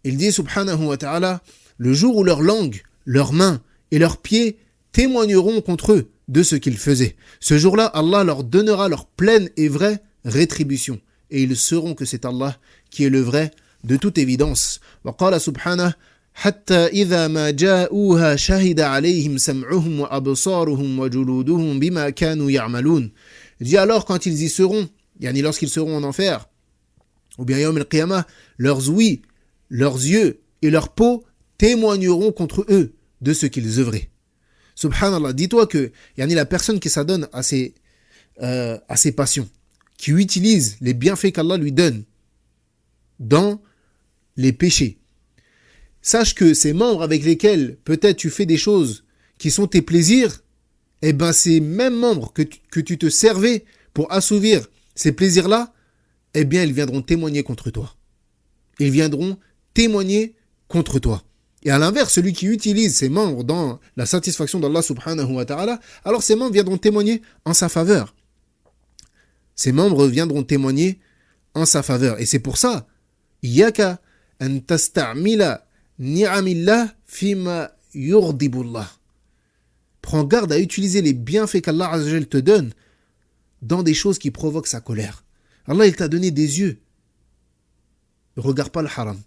Il dit subhanahu wa ta'ala: le jour où leur langue, leurs mains et leurs pieds témoigneront contre eux de ce qu'ils faisaient. Ce jour-là, Allah leur donnera leur pleine et vraie rétribution. Et ils sauront que c'est Allah qui est le vrai de toute évidence. وقال سبحانه حتى إذا ما جاءوها شهد عليهم سمعهم وأبصارهم وجلودهم بما كانوا يعملون. Il dit alors quand ils y seront, yani lorsqu'ils seront en enfer, ou bien Yawm al-Qiyamah, leurs ouïes, leurs yeux et leurs peaux témoigneront contre eux de ce qu'ils œuvraient. Subhanallah, dis-toi que yani la personne qui s'adonne à ses passions, qui utilise les bienfaits qu'Allah lui donne dans les péchés, sache que ces membres avec lesquels peut-être tu fais des choses qui sont tes plaisirs, eh ben ces mêmes membres que tu te servais pour assouvir ces plaisirs-là, eh bien ils viendront témoigner contre toi. Ils viendront témoigner contre toi. Et à l'inverse, celui qui utilise ses membres dans la satisfaction d'Allah subhanahu wa ta'ala, alors ces membres viendront témoigner en sa faveur. Ces membres viendront témoigner en sa faveur. Et c'est pour ça, Iyaka an tasta'mila ni'amillah fima yurdibullah. Prends garde à utiliser les bienfaits qu'Allah Azza wa Jal te donne dans des choses qui provoquent sa colère. Allah, il t'a donné des yeux. Ne regarde pas le haram.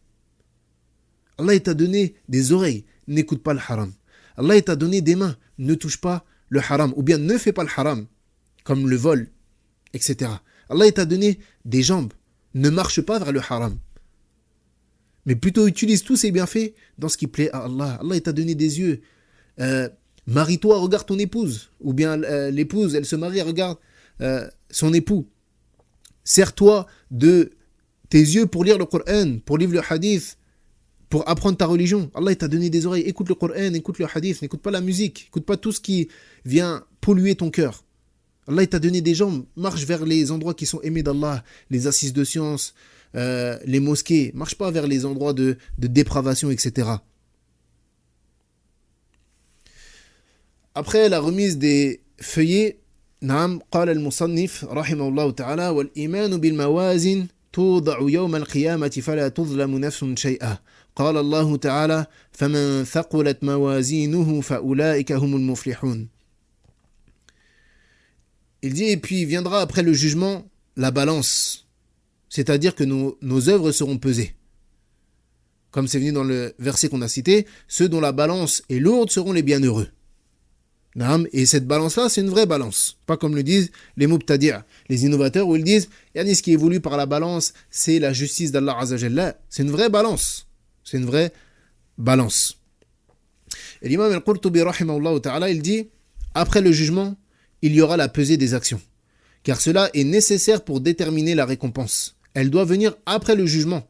Allah, il t'a donné des oreilles. N'écoute pas le haram. Allah, il t'a donné des mains. Ne touche pas le haram. Ou bien ne fais pas le haram, comme le vol, etc. Allah, il t'a donné des jambes. Ne marche pas vers le haram. Mais plutôt utilise tous ces bienfaits dans ce qui plaît à Allah. Allah, il t'a donné des yeux. Marie-toi, regarde ton épouse. Ou bien l'épouse, elle se marie, elle regarde son époux. Sers-toi de tes yeux pour lire le Coran, pour lire le hadith, pour apprendre ta religion. Allah, il t'a donné des oreilles. Écoute le Coran, écoute le hadith, n'écoute pas la musique, écoute pas tout ce qui vient polluer ton cœur. Allah, il t'a donné des jambes. Marche vers les endroits qui sont aimés d'Allah, les assises de science, les mosquées. Marche pas vers les endroits de dépravation, etc. Après la remise des feuillets, نعم قال المصنف رحمه الله تعالى والإيمان بالموازين توضع يوم القيامة فلا تظلم نفس شيئا قال الله تعالى فمن ثقلت موازينه فأولئك هم المفلحون. Il dit et puis viendra après le jugement la balance, c'est-à-dire que nos œuvres seront pesées. Comme c'est venu dans le verset qu'on a cité, ceux dont la balance est lourde seront les bienheureux. Et cette balance-là, c'est une vraie balance. Pas comme le disent les mubtadi'a, les innovateurs, où ils disent ce qui est voulu par la balance, c'est la justice d'Allah Azza wa Jalla. C'est une vraie balance. C'est une vraie balance. Et l'imam al-Qurtubi, rahimahullah ta'ala, il dit après le jugement, il y aura la pesée des actions. Car cela est nécessaire pour déterminer la récompense. Elle doit venir après le jugement.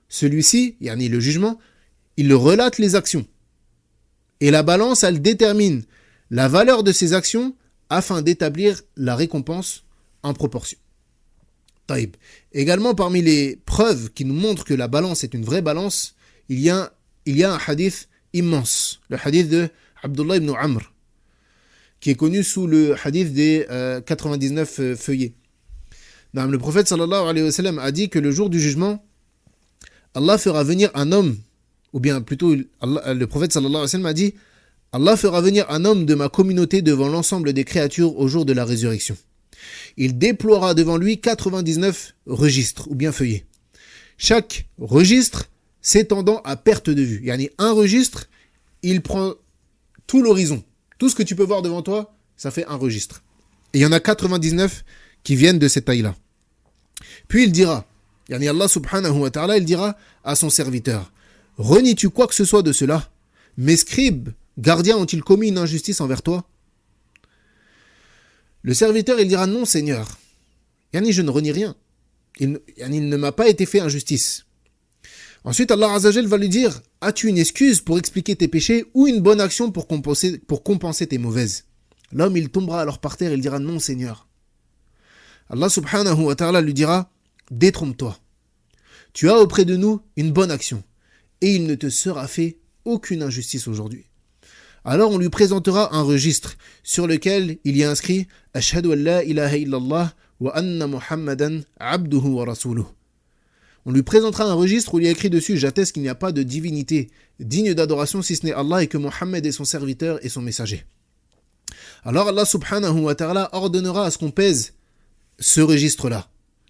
Celui-ci, le jugement, il relate les actions. Et la balance, elle détermine la valeur de ces actions afin d'établir la récompense en proportion. Taïb. Également, parmi les preuves qui nous montrent que la balance est une vraie balance, il y a un hadith immense, le hadith de Abdullah ibn Amr, qui est connu sous le hadith des 99 feuillets. Le prophète sallallahu alayhi wa sallam a dit que le jour du jugement, Allah fera venir un homme, ou bien plutôt le prophète sallallahu alayhi wa sallam a dit Allah fera venir un homme de ma communauté devant l'ensemble des créatures au jour de la résurrection. Il déploiera devant lui 99 registres, ou bien feuillets. Chaque registre s'étendant à perte de vue. Un registre, il prend tout l'horizon. Tout ce que tu peux voir devant toi, ça fait un registre. Et il y en a 99 qui viennent de cette taille-là. Puis il dira, Allah subhanahu wa ta'ala, il dira à son serviteur, renies-tu quoi que ce soit de cela? Mes scribes, gardiens ont-ils commis une injustice envers toi? Le serviteur, il dira non, Seigneur. Je ne renie rien. Il ne m'a pas été fait injustice. Ensuite, Allah Azza wa Jal va lui dire, as-tu une excuse pour expliquer tes péchés ou une bonne action pour compenser tes mauvaises? L'homme, il tombera alors par terre, il dira non, Seigneur. Allah subhanahu wa ta'ala lui dira, détrompe-toi. Tu as auprès de nous une bonne action et il ne te sera fait aucune injustice aujourd'hui. Alors on lui présentera un registre sur lequel il y a inscrit Ashhadu an la ilaha illallah wa anna Muhammadan abduhu wa rasuluh. On lui présentera un registre où il y a écrit dessus j'atteste qu'il n'y a pas de divinité digne d'adoration si ce n'est Allah et que Mohammed est son serviteur et son messager. Alors Allah subhanahu wa ta'ala ordonnera à ce qu'on pèse ce registre-là.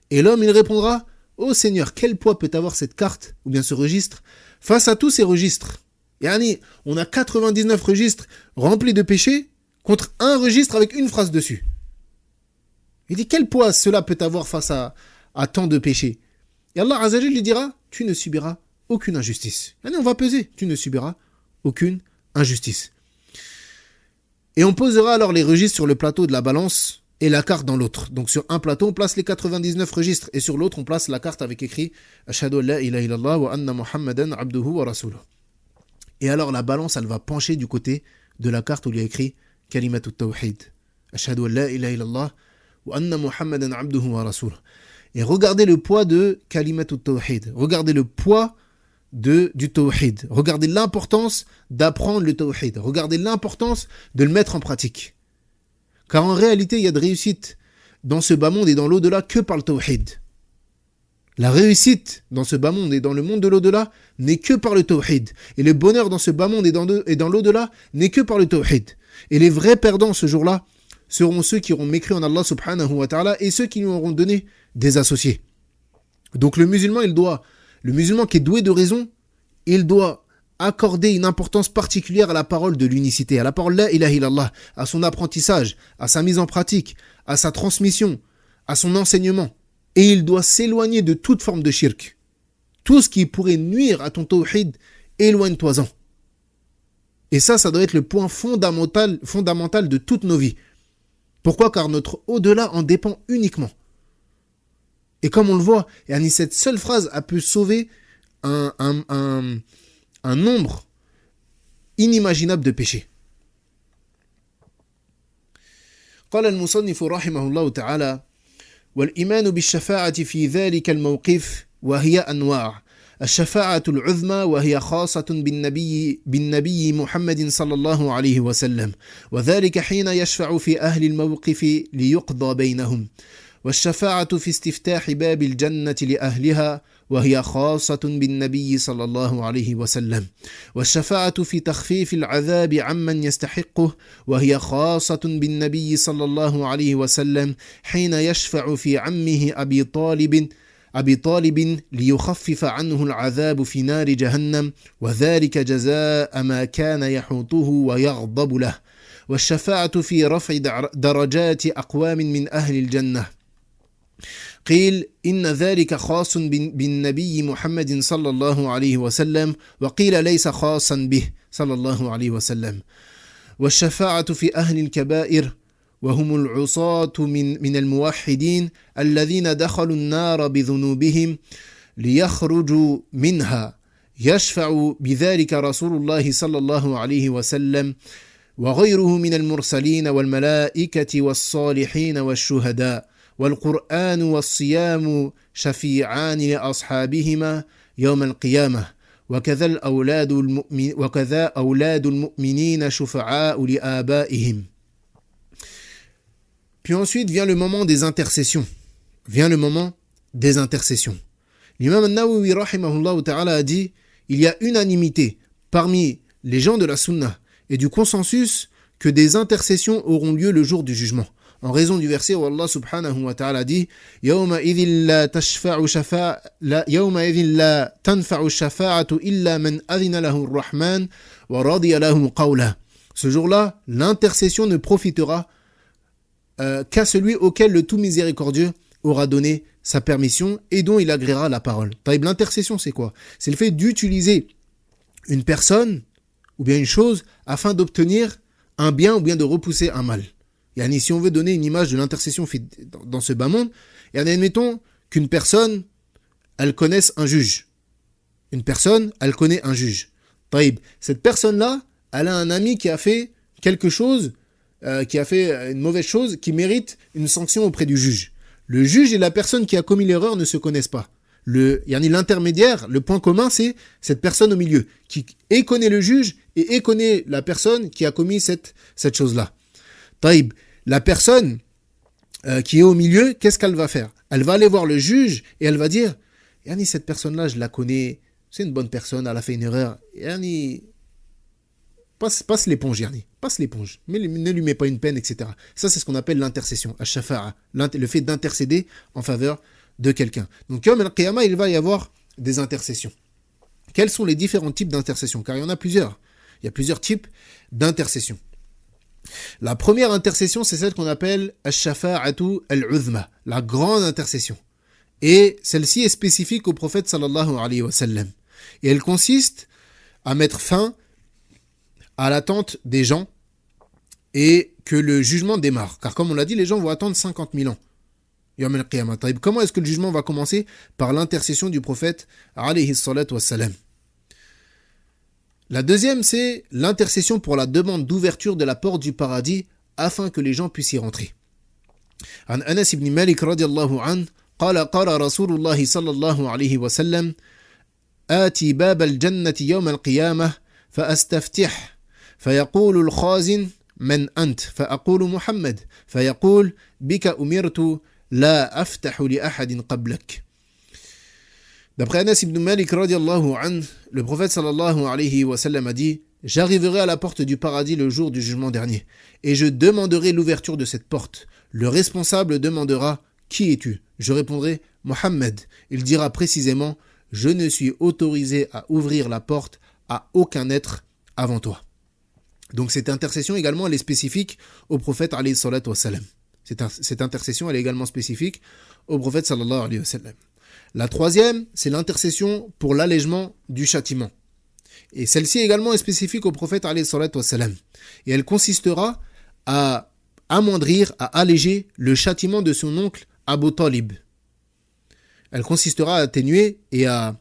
Et l'homme, il répondra, ô Seigneur, quel poids peut avoir cette carte, ou bien ce registre, face à tous ces registres? Yani, on a 99 registres remplis de péchés, contre un registre avec une phrase dessus. Il dit, quel poids cela peut avoir face à tant de péchés? Et Allah Azza wa Jalla lui dira, tu ne subiras aucune injustice. Yani, on va peser, tu ne subiras aucune injustice. Et on posera alors les registres sur le plateau de la balance et la carte dans l'autre. Donc sur un plateau, on place les 99 registres et sur l'autre, on place la carte avec écrit Ashhadu an la ilaha illallah wa anna Muhammadan abduhu wa rasuluh. Et alors la balance, elle va pencher du côté de la carte où il y a écrit Kalimatu Tawhid. Ashhadu an la ilaha illallah wa anna Muhammadan abduhu wa rasuluh. Et regardez le poids de Kalimatu Tawhid. Regardez le poids du tawhid. Regardez l'importance d'apprendre le tawhid. Regardez l'importance de le mettre en pratique. Car en réalité, il y a de réussite dans ce bas monde et dans l'au-delà que par le tawhid. La réussite dans ce bas monde et dans le monde de l'au-delà n'est que par le tawhid. Et le bonheur dans ce bas monde et dans l'au-delà n'est que par le tawhid. Et les vrais perdants ce jour-là seront ceux qui auront mécru en Allah subhanahu wa ta'ala et ceux qui lui auront donné des associés. Donc le musulman qui est doué de raison, il doit accorder une importance particulière à la parole de l'unicité, à la parole la ilaha illallah, à son apprentissage, à sa mise en pratique, à sa transmission, à son enseignement. Et il doit s'éloigner de toute forme de shirk. Tout ce qui pourrait nuire à ton tawhid, éloigne-toi-en. Et ça doit être le point fondamental de toutes nos vies. Pourquoi? Car notre au-delà en dépend uniquement. Et comme on le voit, cette seule phrase a pu sauver un nombre inimaginable de péchés. قال المصنف رحمه الله تعالى والإيمان بالشفاعة في ذلك الموقف وهي أنواع الشفاعة العظمى وهي خاصة بالنبي محمد صلى الله عليه وسلم وذلك حين يشفع في أهل الموقف ليقضى بينهم والشفاعة في استفتاح باب الجنة لأهلها وهي خاصة بالنبي صلى الله عليه وسلم والشفاعة في تخفيف العذاب عمن يستحقه وهي خاصة بالنبي صلى الله عليه وسلم حين يشفع في عمه أبي طالب ليخفف عنه العذاب في نار جهنم وذلك جزاء ما كان يحوطه ويغضب له والشفاعة في رفع درجات أقوام من أهل الجنة قيل إن ذلك خاص بالنبي محمد صلى الله عليه وسلم وقيل ليس خاصا به صلى الله عليه وسلم والشفاعة في أهل الكبائر وهم العصاة من الموحدين الذين دخلوا النار بذنوبهم ليخرجوا منها يشفع بذلك رسول الله صلى الله عليه وسلم وغيره من المرسلين والملائكة والصالحين والشهداء والقرآن والصيام شفيعان لأصحابهما يوم القيامة وكذا أولاد المؤمنين شفعاء لآبائهم. Puis ensuite vient le moment des intercessions. L'imam al-Nawawi rahimahullah ta'ala a dit, il y a unanimité parmi les gens de la sunna et du consensus que des intercessions auront lieu le jour du jugement. En raison du verset où Allah subhanahu wa ta'ala dit يَوْمَئِذٍ لَا تَنْفَعُ الشَّفَاعَةُ إِلَّا مَنْ أَذِنَ لَهُ الرَّحْمَنُ وَرَضِيَ لَهُ قَوْلًا. Ce jour-là, l'intercession ne profitera qu'à celui auquel le tout miséricordieux aura donné sa permission et dont il agréera la parole. L'intercession, c'est quoi? C'est le fait d'utiliser une personne ou bien une chose afin d'obtenir un bien ou bien de repousser un mal. Et si on veut donner une image de l'intercession dans ce bas monde, et admettons qu'une personne, elle connaisse un juge. Une personne, elle connaît un juge. Cette personne-là, elle a un ami qui a fait quelque chose, qui a fait une mauvaise chose, qui mérite une sanction auprès du juge. Le juge et la personne qui a commis l'erreur ne se connaissent pas. L'intermédiaire, le point commun, c'est cette personne au milieu, qui connaît le juge et connaît la personne qui a commis cette chose-là. La personne qui est au milieu, qu'est-ce qu'elle va faire? Elle va aller voir le juge et elle va dire cette personne-là, je la connais, c'est une bonne personne, elle a fait une erreur. passe l'éponge, yani. Passe l'éponge. Mais ne lui mets pas une peine, etc. Ça, c'est ce qu'on appelle l'intercession, ash-shafa'a, le fait d'intercéder en faveur de quelqu'un. Donc, Yawm al-Qiyamah, il va y avoir des intercessions. Quels sont les différents types d'intercessions? Car il y en a plusieurs. Il y a plusieurs types d'intercessions. La première intercession, c'est celle qu'on appelle ash-shafa'atu al-uzma, la grande intercession. Et celle-ci est spécifique au prophète sallallahu alayhi wa sallam. Et elle consiste à mettre fin à l'attente des gens et que le jugement démarre. Car comme on l'a dit, les gens vont attendre 50 000 ans. Yawm al-Qiyamah. Comment est-ce que le jugement va commencer? Par l'intercession du prophète alayhi salatu wassalam. La deuxième, c'est l'intercession pour la demande d'ouverture de la porte du paradis afin que les gens puissent y rentrer. An Anas ibn Malik radiyallahu anhu قال قال رسول الله صلى الله عليه وسلم آتي باب الجنة يوم القيامة فأستفتح فيقول الخازن من أنت فأقول محمد فيقول بك أمرت لا أفتح لأحد قبلك. D'après Anas ibn Malik radiyallahu anhu, le prophète sallallahu alayhi wa sallam a dit: j'arriverai à la porte du paradis le jour du jugement dernier et je demanderai l'ouverture de cette porte. Le responsable demandera: qui es-tu? Je répondrai: Mohammed. Il dira précisément: je ne suis autorisé à ouvrir la porte à aucun être avant toi. Donc cette intercession également, elle est spécifique au prophète alayhi salatu wassalam. Cette intercession, elle est également spécifique au prophète sallallahu alayhi wa sallam. La troisième, c'est l'intercession pour l'allègement du châtiment. Et celle-ci également est spécifique au prophète alayhi salatu wassalam. Et elle consistera à amoindrir, à alléger le châtiment de son oncle Abu Talib. Elle consistera à atténuer et à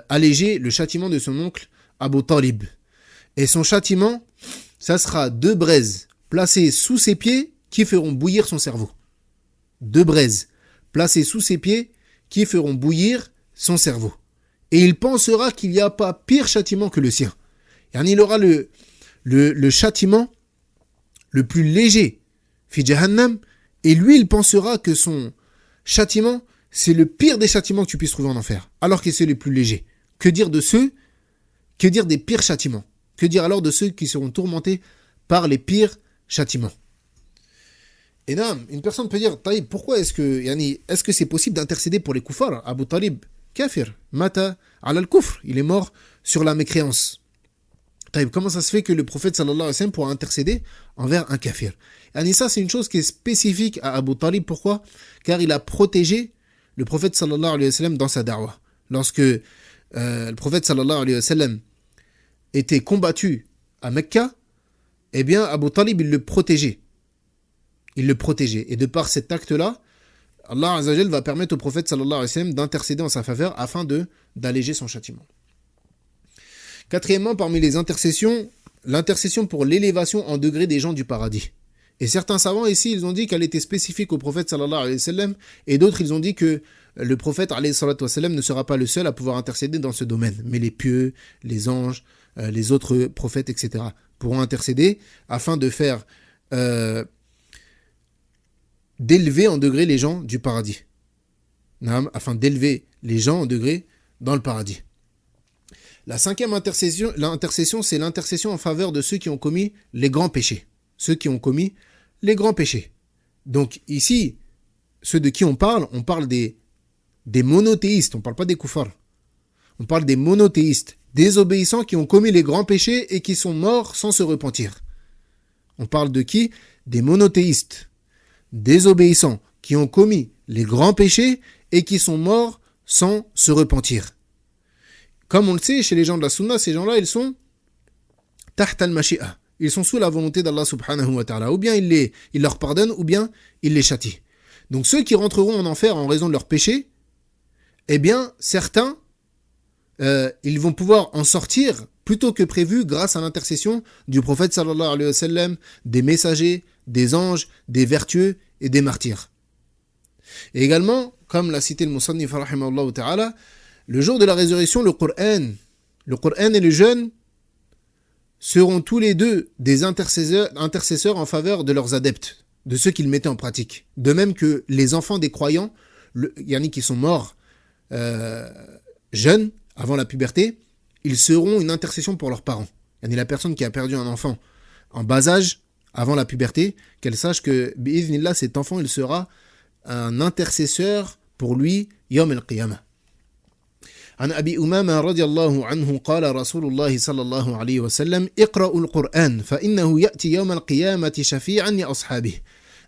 alléger le châtiment de son oncle Abu Talib. Et son châtiment, ça sera 2 braises placées sous ses pieds qui feront bouillir son cerveau. 2 braises placées sous ses pieds qui feront bouillir son cerveau. Et il pensera qu'il n'y a pas pire châtiment que le sien. Il aura le châtiment le plus léger, fi jahannam, et lui il pensera que son châtiment c'est le pire des châtiments que tu puisses trouver en enfer, alors que c'est le plus léger. Que dire des pires châtiments? Que dire alors de ceux qui seront tourmentés par les pires châtiments? Et non, une personne peut dire: Taïb, pourquoi est-ce que c'est possible d'intercéder pour les koufars? Abu Talib, kafir, mata ala al-kufr, il est mort sur la mécréance. Taïb, comment ça se fait que le prophète sallallahu alayhi wa sallam pourra intercéder envers un kafir? Et ça, c'est une chose qui est spécifique à Abu Talib. Pourquoi? Car il a protégé le prophète sallallahu alayhi wa sallam dans sa da'wah. Lorsque le prophète sallallahu alayhi wa sallam était combattu à Mecca, eh bien Abu Talib il le protégeait. Et de par cet acte-là, Allah Azza wa Jal va permettre au prophète sallallahu alayhi wa sallam d'intercéder en sa faveur afin d'alléger son châtiment. Quatrièmement, parmi les intercessions, l'intercession pour l'élévation en degré des gens du paradis. Et certains savants ici, ils ont dit qu'elle était spécifique au prophète sallallahu alayhi wa sallam, et d'autres, ils ont dit que le prophète alayhi salatu wa sallam ne sera pas le seul à pouvoir intercéder dans ce domaine, mais les pieux, les anges, les autres prophètes, etc. pourront intercéder afin de faire d'élever en degré les gens du paradis. Afin d'élever les gens en degré dans le paradis. La cinquième intercession, c'est l'intercession en faveur de ceux qui ont commis les grands péchés. Ceux qui ont commis les grands péchés. Donc ici, ceux de qui on parle des monothéistes, on ne parle pas des koufars. On parle des monothéistes, désobéissants qui ont commis les grands péchés et qui sont morts sans se repentir. On parle de qui? Des monothéistes, désobéissants, qui ont commis les grands péchés et qui sont morts sans se repentir. Comme on le sait, chez les gens de la Sunna, ces gens-là, ils sont tahta al-mashi'a. Ils sont sous la volonté d'Allah subhanahu wa ta'ala. Ou bien il leur pardonne, ou bien il les châtie. Donc ceux qui rentreront en enfer en raison de leurs péchés, eh bien, certains, ils vont pouvoir en sortir plus tôt que prévu grâce à l'intercession du prophète sallallahu alayhi wa sallam, des messagers, des anges, des vertueux et des martyrs. Et également, comme l'a cité le Musannif rahimahullah ta'ala, le jour de la résurrection, le Coran et le jeûne seront tous les deux des intercesseurs en faveur de leurs adeptes, de ceux qu'ils mettaient en pratique. De même que les enfants des croyants, qui sont morts jeunes, avant la puberté, ils seront une intercession pour leurs parents. La personne qui a perdu un enfant en bas âge, avant la puberté, qu'elle sache que, bi'idhnillah, cet enfant, il sera un intercesseur pour lui, yawm al-qiyamah. عن أبي أمامة رضي الله عنه قال رسول الله صلى الله عليه وسلم اقرأوا القرآن فإنه يأتي يوم القيامة شفيعا لأصحابه.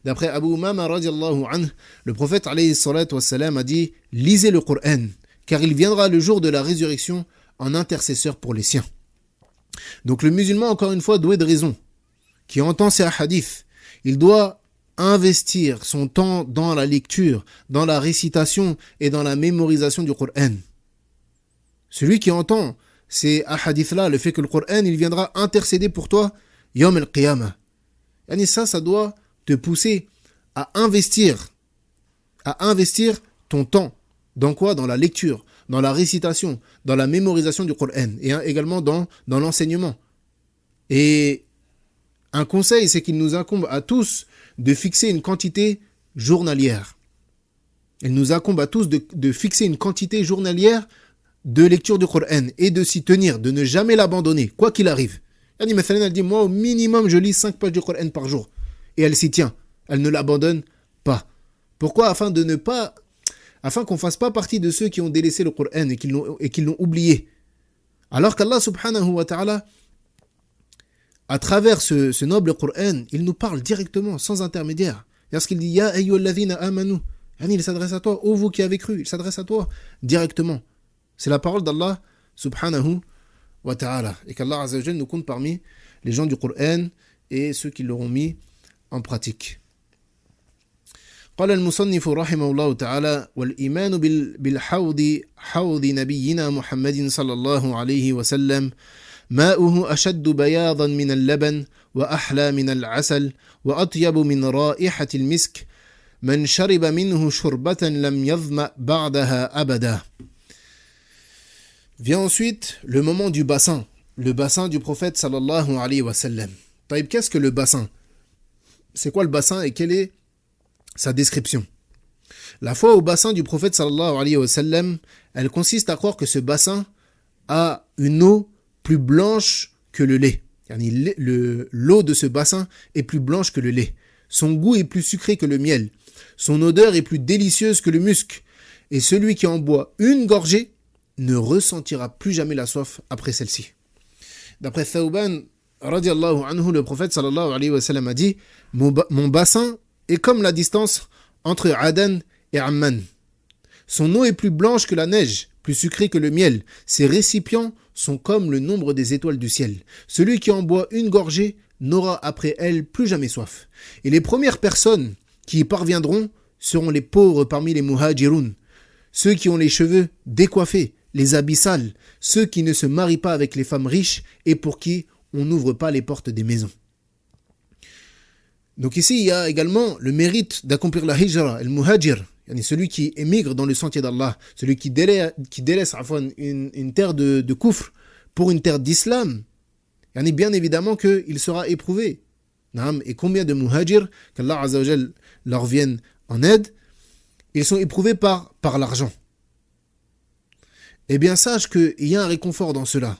D'après Abu Umama radiallahu anhu, le prophète alayhi salatu wassalam a dit « Lisez le Coran, car il viendra le jour de la résurrection en intercesseur pour les siens. » Donc le musulman, encore une fois, doué de raison, qui entend ces hadiths, il doit investir son temps dans la lecture, dans la récitation et dans la mémorisation du Coran. Celui qui entend ces hadiths-là, le fait que le Coran, il viendra intercéder pour toi, yawm al-qiyamah. Et ça doit te pousser à investir ton temps. Dans quoi? Dans la lecture, dans la récitation, dans la mémorisation du Coran et également dans l'enseignement. Et un conseil, c'est qu'il nous incombe à tous de fixer une quantité journalière. Il nous incombe à tous de fixer une quantité journalière de lecture du Coran et de s'y tenir, de ne jamais l'abandonner, quoi qu'il arrive. Elle dit, moi au minimum je lis 5 pages du Coran par jour. Et elle s'y tient, elle ne l'abandonne pas. Pourquoi? Afin qu'on ne fasse pas partie de ceux qui ont délaissé le Coran et qui l'ont oublié. Alors qu'Allah subhanahu wa ta'ala, à travers ce noble Coran, il nous parle directement, sans intermédiaire. Parce qu'il dit, Ya ayyuhalladhina amanu. Il s'adresse à toi, ô vous qui avez cru, il s'adresse à toi directement. C'est la parole d'Allah subhanahu wa ta'ala. Et qu'Allah azza wa jalla nous compte parmi les gens du Coran et ceux qui l'auront mis en pratique. قال المصنف رحمه الله تعالى والإيمان بالحوض حوض نبينا محمد صلى الله عليه وسلم ماؤه أشد بياضا من اللبن وأحلى من العسل وأطيب من رائحة المسك من شرب منه شربة لم يظمأ بعدها أبدا. Vient ensuite le moment du bassin, le bassin du prophète sallallahu alayhi wa sallam. Taïb, qu'est-ce que le bassin? C'est quoi le bassin et quelle est sa description? La foi au bassin du prophète sallallahu alayhi wa sallam, elle consiste à croire que ce bassin a une eau plus blanche que le lait. L'eau de ce bassin est plus blanche que le lait. Son goût est plus sucré que le miel. Son odeur est plus délicieuse que le musc. Et celui qui en boit une gorgée ne ressentira plus jamais la soif après celle-ci. D'après Thawban radiallahu anhu, le prophète sallallahu alayhi wa sallam a dit « Mon bassin est comme la distance entre Adan et Amman. Son eau est plus blanche que la neige, plus sucrée que le miel. Ses récipients sont comme le nombre des étoiles du ciel. Celui qui en boit une gorgée n'aura après elle plus jamais soif. Et les premières personnes qui y parviendront seront les pauvres parmi les muhajirun, ceux qui ont les cheveux décoiffés, les habits sales, ceux qui ne se marient pas avec les femmes riches et pour qui on n'ouvre pas les portes des maisons. » Donc ici, il y a également le mérite d'accomplir la hijra, le muhajir, celui qui émigre dans le sentier d'Allah, celui qui délaisse une terre de kufr pour une terre d'islam. Bien évidemment qu'il sera éprouvé. Et combien de muhajir, qu'Allah Azza wa Jal leur vienne en aide, ils sont éprouvés par l'argent. Eh bien, sache qu'il y a un réconfort dans cela.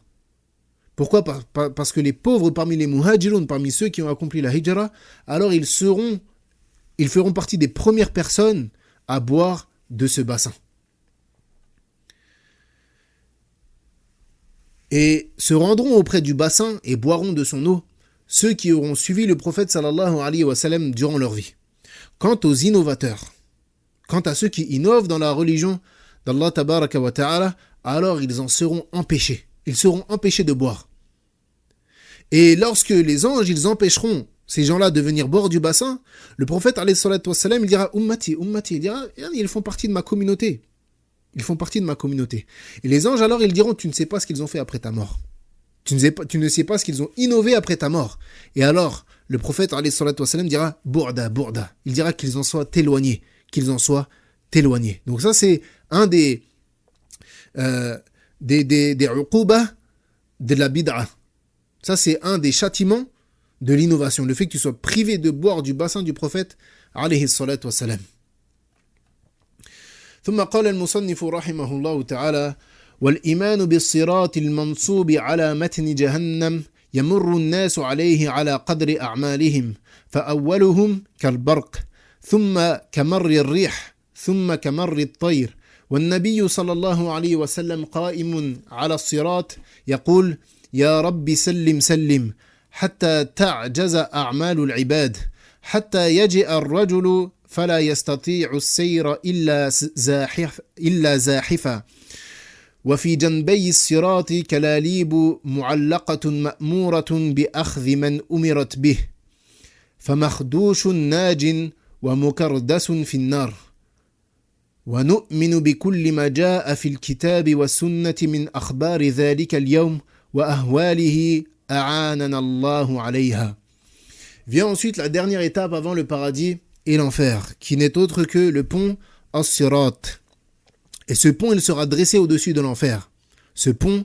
Pourquoi? Parce que les pauvres parmi les muhajirun, parmi ceux qui ont accompli la hijra, alors ils feront partie des premières personnes à boire de ce bassin. Et se rendront auprès du bassin et boiront de son eau ceux qui auront suivi le prophète sallallahu alayhi wa sallam durant leur vie. Quant aux innovateurs, quant à ceux qui innovent dans la religion d'Allah tabaraka wa ta'ala, alors ils en seront empêchés. Ils seront empêchés de boire. Et lorsque les anges, ils empêcheront ces gens-là de venir boire du bassin, le prophète alayhi salatu wassalam, il dira ummati, il dira, ils font partie de ma communauté. Ils font partie de ma communauté. Et les anges alors, ils diront, tu ne sais pas ce qu'ils ont fait après ta mort. Tu ne sais pas ce qu'ils ont innové après ta mort. Et alors, le prophète alayhi salatu wassalam dira bourda. Il dira qu'ils en soient éloignés. Donc ça, c'est un des uqubah de la bid'a. Ça, c'est un des châtiments de l'innovation. Le fait que tu sois privé de boire du bassin du prophète alayhi salatu wassalam. ثم قال المصنف رحمه الله تعالى والإيمان بالصراط المنصوب على متن جهنم يمر الناس عليه على قدر أعمالهم فأولهم كالبرق ثم كمر الريح ثم كمر الطير والنبي صلى الله عليه وسلم قائم على الصراط يقول يا رب سلم سلم حتى تعجز أعمال العباد حتى يجيء الرجل فلا يستطيع السير إلا زاحفا وفي جنبي الصراط كلاليب معلقة مأمورة بأخذ من أمرت به فمخدوش ناج ومكردس في النار ونؤمن بكل ما جاء في الكتاب والسنة من أخبار ذلك اليوم وأهواله أعاننا الله عليها. Vient ensuite la dernière étape avant le paradis et l'enfer, qui n'est autre que le pont As-Sirat. Et ce pont, il sera dressé au-dessus de l'enfer. Ce pont,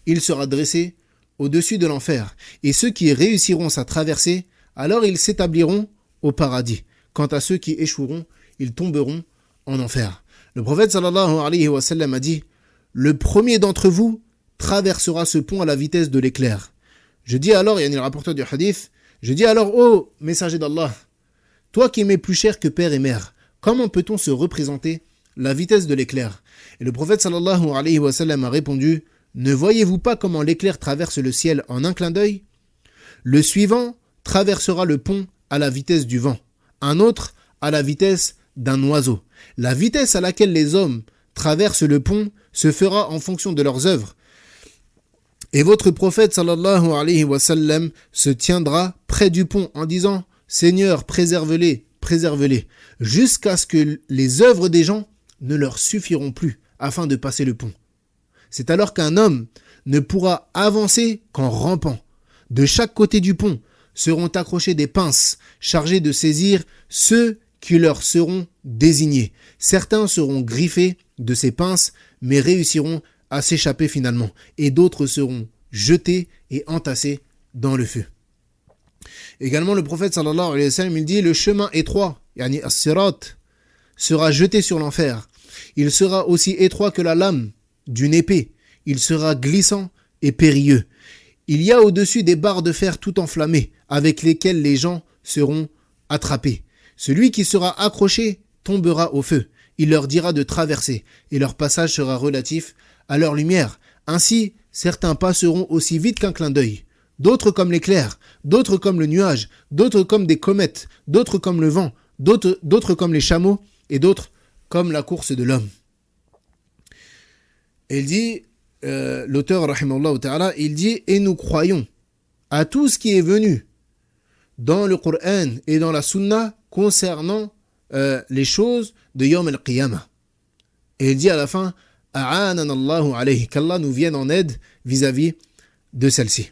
il sera dressé au-dessus de l'enfer. Et ceux qui réussiront sa traversée, alors ils s'établiront au paradis. Quant à ceux qui échoueront, ils tomberont en enfer. Le prophète sallallahu alayhi wa sallam a dit « Le premier d'entre vous traversera ce pont à la vitesse de l'éclair. » Je dis alors, il y a le rapporteur du hadith, je dis alors, ô messager d'Allah, toi qui m'es plus cher que père et mère, comment peut-on se représenter la vitesse de l'éclair? Et le prophète sallallahu alayhi wa sallam a répondu, ne voyez-vous pas comment l'éclair traverse le ciel en un clin d'œil? Le suivant traversera le pont à la vitesse du vent, un autre à la vitesse d'un oiseau. La vitesse à laquelle les hommes traversent le pont se fera en fonction de leurs œuvres. Et votre prophète sallallahu alayhi wa sallam se tiendra près du pont en disant « Seigneur, préserve-les, préserve-les » jusqu'à ce que les œuvres des gens ne leur suffiront plus afin de passer le pont. C'est alors qu'un homme ne pourra avancer qu'en rampant. De chaque côté du pont seront accrochés des pinces chargées de saisir ceux qui leur seront désignés. Certains seront griffés de ces pinces, mais réussiront à s'échapper finalement, et d'autres seront jetés et entassés dans le feu. Également, le prophète sallallahu alayhi wa sallam, il dit, le chemin étroit, yani as-sirat, sera jeté sur l'enfer. Il sera aussi étroit que la lame d'une épée. Il sera glissant et périlleux. Il y a au-dessus des barres de fer tout enflammées, avec lesquelles les gens seront attrapés. Celui qui sera accroché tombera au feu. Il leur dira de traverser, et leur passage sera relatif à leur lumière. Ainsi, certains passeront aussi vite qu'un clin d'œil. D'autres comme l'éclair, d'autres comme le nuage, d'autres comme des comètes, d'autres comme le vent, d'autres comme les chameaux, et d'autres comme la course de l'homme. Il dit, l'auteur, rahimahullah ta'ala, il dit, et nous croyons à tout ce qui est venu dans le Coran et dans la Sunna concernant les choses de Yawm al-Qiyamah. Et il dit à la fin, A'ananallahu alayhi, qu'Allah nous vienne en aide vis-à-vis de celle-ci.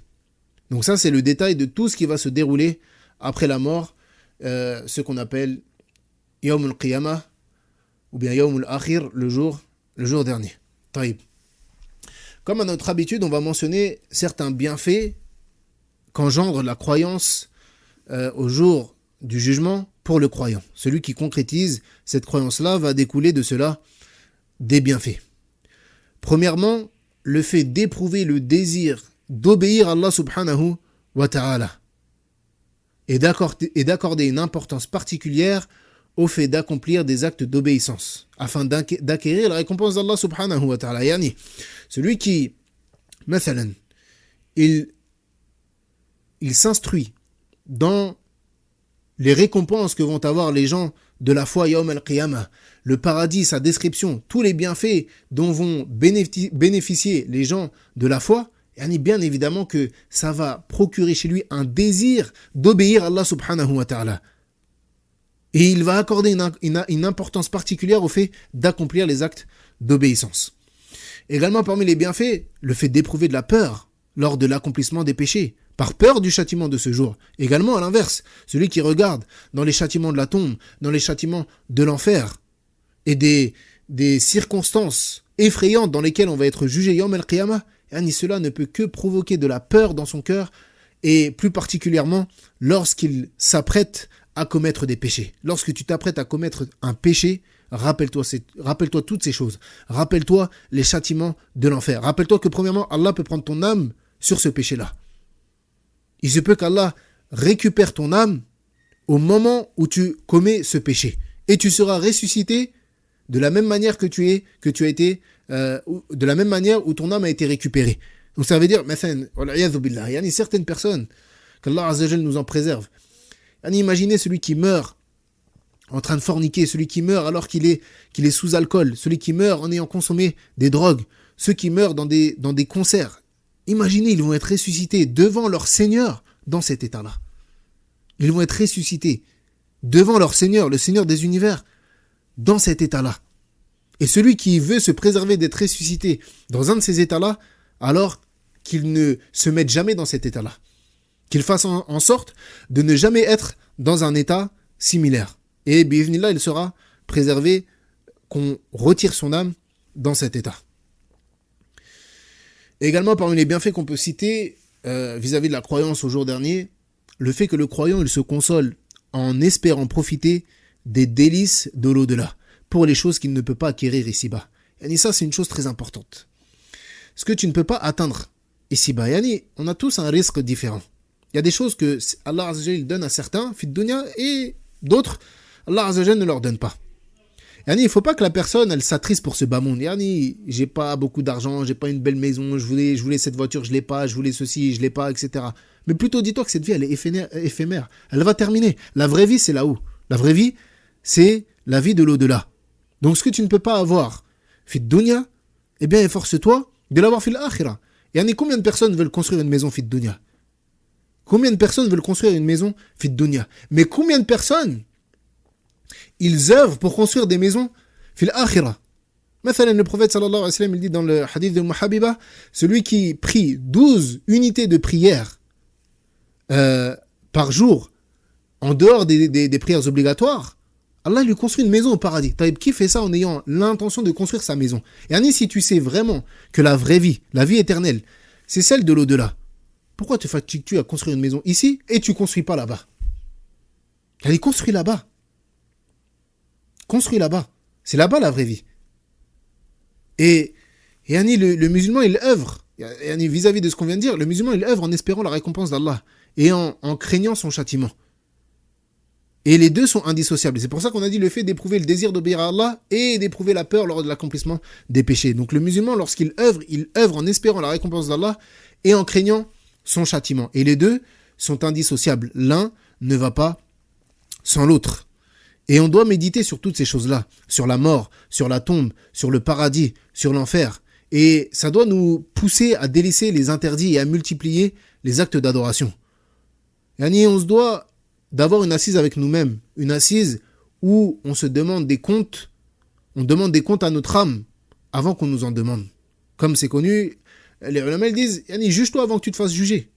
Donc ça, c'est le détail de tout ce qui va se dérouler après la mort, ce qu'on appelle Yawm al-Qiyamah, ou bien Yawm al-Akhir, le jour dernier. Taïb. Comme à notre habitude, on va mentionner certains bienfaits qu'engendre la croyance au jour du jugement pour le croyant. Celui qui concrétise cette croyance-là va découler de cela des bienfaits. Premièrement, le fait d'éprouver le désir d'obéir à Allah subhanahu wa ta'ala et d'accorder une importance particulière au fait d'accomplir des actes d'obéissance afin d'acquérir la récompense d'Allah subhanahu wa ta'ala. Yani, celui qui, mathalan, il s'instruit dans les récompenses que vont avoir les gens de la foi Yawm al-Qiyamah, le paradis, sa description, tous les bienfaits dont vont bénéficier les gens de la foi, et bien évidemment que ça va procurer chez lui un désir d'obéir à Allah subhanahu wa ta'ala. Et il va accorder une importance particulière au fait d'accomplir les actes d'obéissance. Également parmi les bienfaits, le fait d'éprouver de la peur lors de l'accomplissement des péchés, par peur du châtiment de ce jour. Également à l'inverse, celui qui regarde dans les châtiments de la tombe, dans les châtiments de l'enfer, et des circonstances effrayantes dans lesquelles on va être jugé Yawm al-Qiyamah, cela ne peut que provoquer de la peur dans son cœur, et plus particulièrement lorsqu'il s'apprête à commettre des péchés. Lorsque tu t'apprêtes à commettre un péché, rappelle-toi toutes ces choses. Rappelle-toi les châtiments de l'enfer. Rappelle-toi que premièrement, Allah peut prendre ton âme sur ce péché-là. Il se peut qu'Allah récupère ton âme au moment où tu commets ce péché. Et tu seras ressuscité de la même manière que tu as été, de la même manière où ton âme a été récupérée. Donc ça veut dire, il y a certaines personnes, qu'Allah Azza wa Jal nous en préserve. Imaginez celui qui meurt en train de forniquer, celui qui meurt alors qu'il est sous alcool, celui qui meurt en ayant consommé des drogues, ceux qui meurent dans des concerts. Imaginez, ils vont être ressuscités devant leur Seigneur dans cet état-là. Ils vont être ressuscités devant leur Seigneur, le Seigneur des univers, dans cet état-là. Et celui qui veut se préserver d'être ressuscité dans un de ces états-là, alors qu'il ne se mette jamais dans cet état-là. Qu'il fasse en sorte de ne jamais être dans un état similaire. Et bi'idhnillah, il sera préservé qu'on retire son âme dans cet état. Et également, parmi les bienfaits qu'on peut citer vis-à-vis de la croyance au jour dernier, le fait que le croyant, il se console en espérant profiter des délices de l'au-delà, pour les choses qu'il ne peut pas acquérir ici-bas. Et ça, c'est une chose très importante. Ce que tu ne peux pas atteindre ici-bas, on a tous un risque différent. Il y a des choses que Allah Azza wa Jal donne à certains, fit dunya, et d'autres, Allah Azza wa Jal ne leur donne pas. Il ne faut pas que la personne, elle s'attriste pour ce bas monde. J'ai pas beaucoup d'argent, j'ai pas une belle maison, je voulais cette voiture, je l'ai pas, je voulais ceci, je l'ai pas, etc. Mais plutôt dis-toi que cette vie, elle est éphémère. Elle va terminer. La vraie vie, c'est là-haut. La vraie vie, c'est la vie de l'au-delà. Donc ce que tu ne peux pas avoir, fit dunya, eh bien, efforce-toi de l'avoir fil akhira. Et combien de personnes veulent construire une maison fit dunya? Combien de personnes veulent construire une maison fit dunya? Mais combien de personnes ils œuvrent pour construire des maisons fil akhira? Mathalan, le prophète sallallahu alayhi wa sallam, il dit dans le hadith de Muhabiba, celui qui prie 12 unités de prière par jour, en dehors des prières obligatoires, Allah lui construit une maison au paradis. Qui fait ça en ayant l'intention de construire sa maison? Et si tu sais vraiment que la vraie vie, la vie éternelle, c'est celle de l'au-delà, pourquoi te fatigues-tu à construire une maison ici et tu ne construis pas là-bas? Construis là-bas. Construis là-bas. C'est là-bas la vraie vie. Et le musulman, il œuvre, vis-à-vis de ce qu'on vient de dire, le musulman, il œuvre en espérant la récompense d'Allah et en craignant son châtiment. Et les deux sont indissociables. C'est pour ça qu'on a dit le fait d'éprouver le désir d'obéir à Allah et d'éprouver la peur lors de l'accomplissement des péchés. Donc le musulman, lorsqu'il œuvre, il œuvre en espérant la récompense d'Allah et en craignant son châtiment. Et les deux sont indissociables. L'un ne va pas sans l'autre. Et on doit méditer sur toutes ces choses-là, sur la mort, sur la tombe, sur le paradis, sur l'enfer. Et ça doit nous pousser à délaisser les interdits et à multiplier les actes d'adoration. On se doit d'avoir une assise avec nous-mêmes, une assise où on se demande des comptes, on demande des comptes à notre âme avant qu'on nous en demande. Comme c'est connu, les ulama disent, juge-toi avant que tu te fasses juger.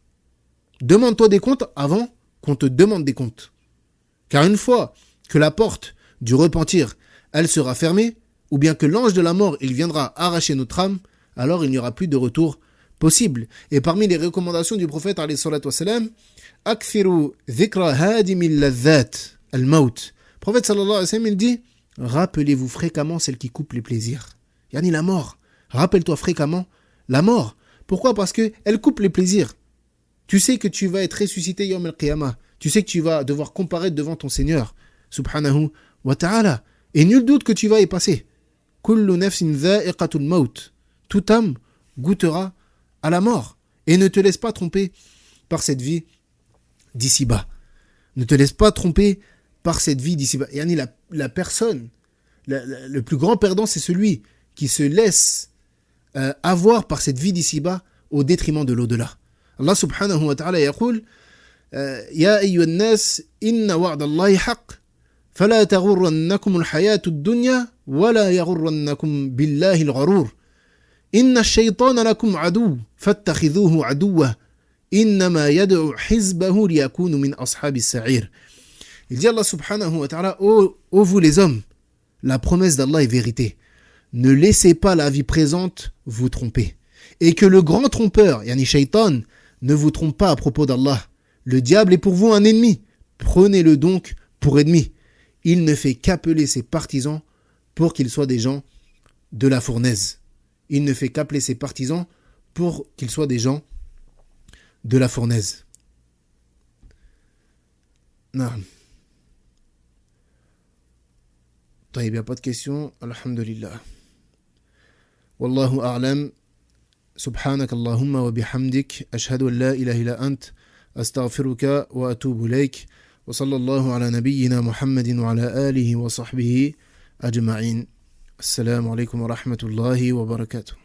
Demande-toi des comptes avant qu'on te demande des comptes. Car une fois que la porte du repentir, elle sera fermée, ou bien que l'ange de la mort, il viendra arracher notre âme, alors il n'y aura plus de retour possible. Et parmi les recommandations du prophète, alayhi salatu wassalam, Akthiru dhikra hadimil ladhat al-maut. Le prophète sallallahu alayhi wa sallam, il dit, rappelez-vous fréquemment celle qui coupe les plaisirs. La mort. Rappelle-toi fréquemment la mort. Pourquoi? Parce qu'elle coupe les plaisirs. Tu sais que tu vas être ressuscité yawm al-qiyamah. Tu sais que tu vas devoir comparaître devant ton Seigneur, subhanahu wa ta'ala. Et nul doute que tu vas y passer. Kullu nafsin dha'iqatul maut. Toute âme goûtera à la mort. Et ne te laisse pas tromper par cette vie d'ici-bas. Ne te laisse pas tromper par cette vie d'ici-bas. La personne, le plus grand perdant, c'est celui qui se laisse avoir par cette vie d'ici-bas au détriment de l'au-delà. Allah subhanahu wa ta'ala yaqul Ya ayyuhan nas inna wa'dallahi haqq fala taghurrannakum al-hayatu ad-dunya wala yaghurrannakum billahi al-gharur inna ash-shaytana lakum adu fattakhidhuhu aduwwa innama yad'u hizbahu liyakunu min ashabis sa'ir. Il dit Allah subhanahu wa ta'ala, ô vous les hommes, la promesse d'Allah est vérité. Ne laissez pas la vie présente vous tromper. Et que le grand trompeur, shaitan, ne vous trompe pas à propos d'Allah. Le diable est pour vous un ennemi. Prenez-le donc pour ennemi. Il ne fait qu'appeler ses partisans pour qu'ils soient des gens de la fournaise. Il ne fait qu'appeler ses partisans pour qu'ils soient des gens de la fournaise. نعم. طيب, il n'y a pas de questions. Alhamdulillah. Wallahu a'lam. سبحانك اللهم وبحمدك أشهد أن لا إله إلا أنت أستغفرك وأتوب إليك وصلى الله على نبينا محمد وعلى آله وصحبه أجمعين. السلام عليكم ورحمة الله وبركاته.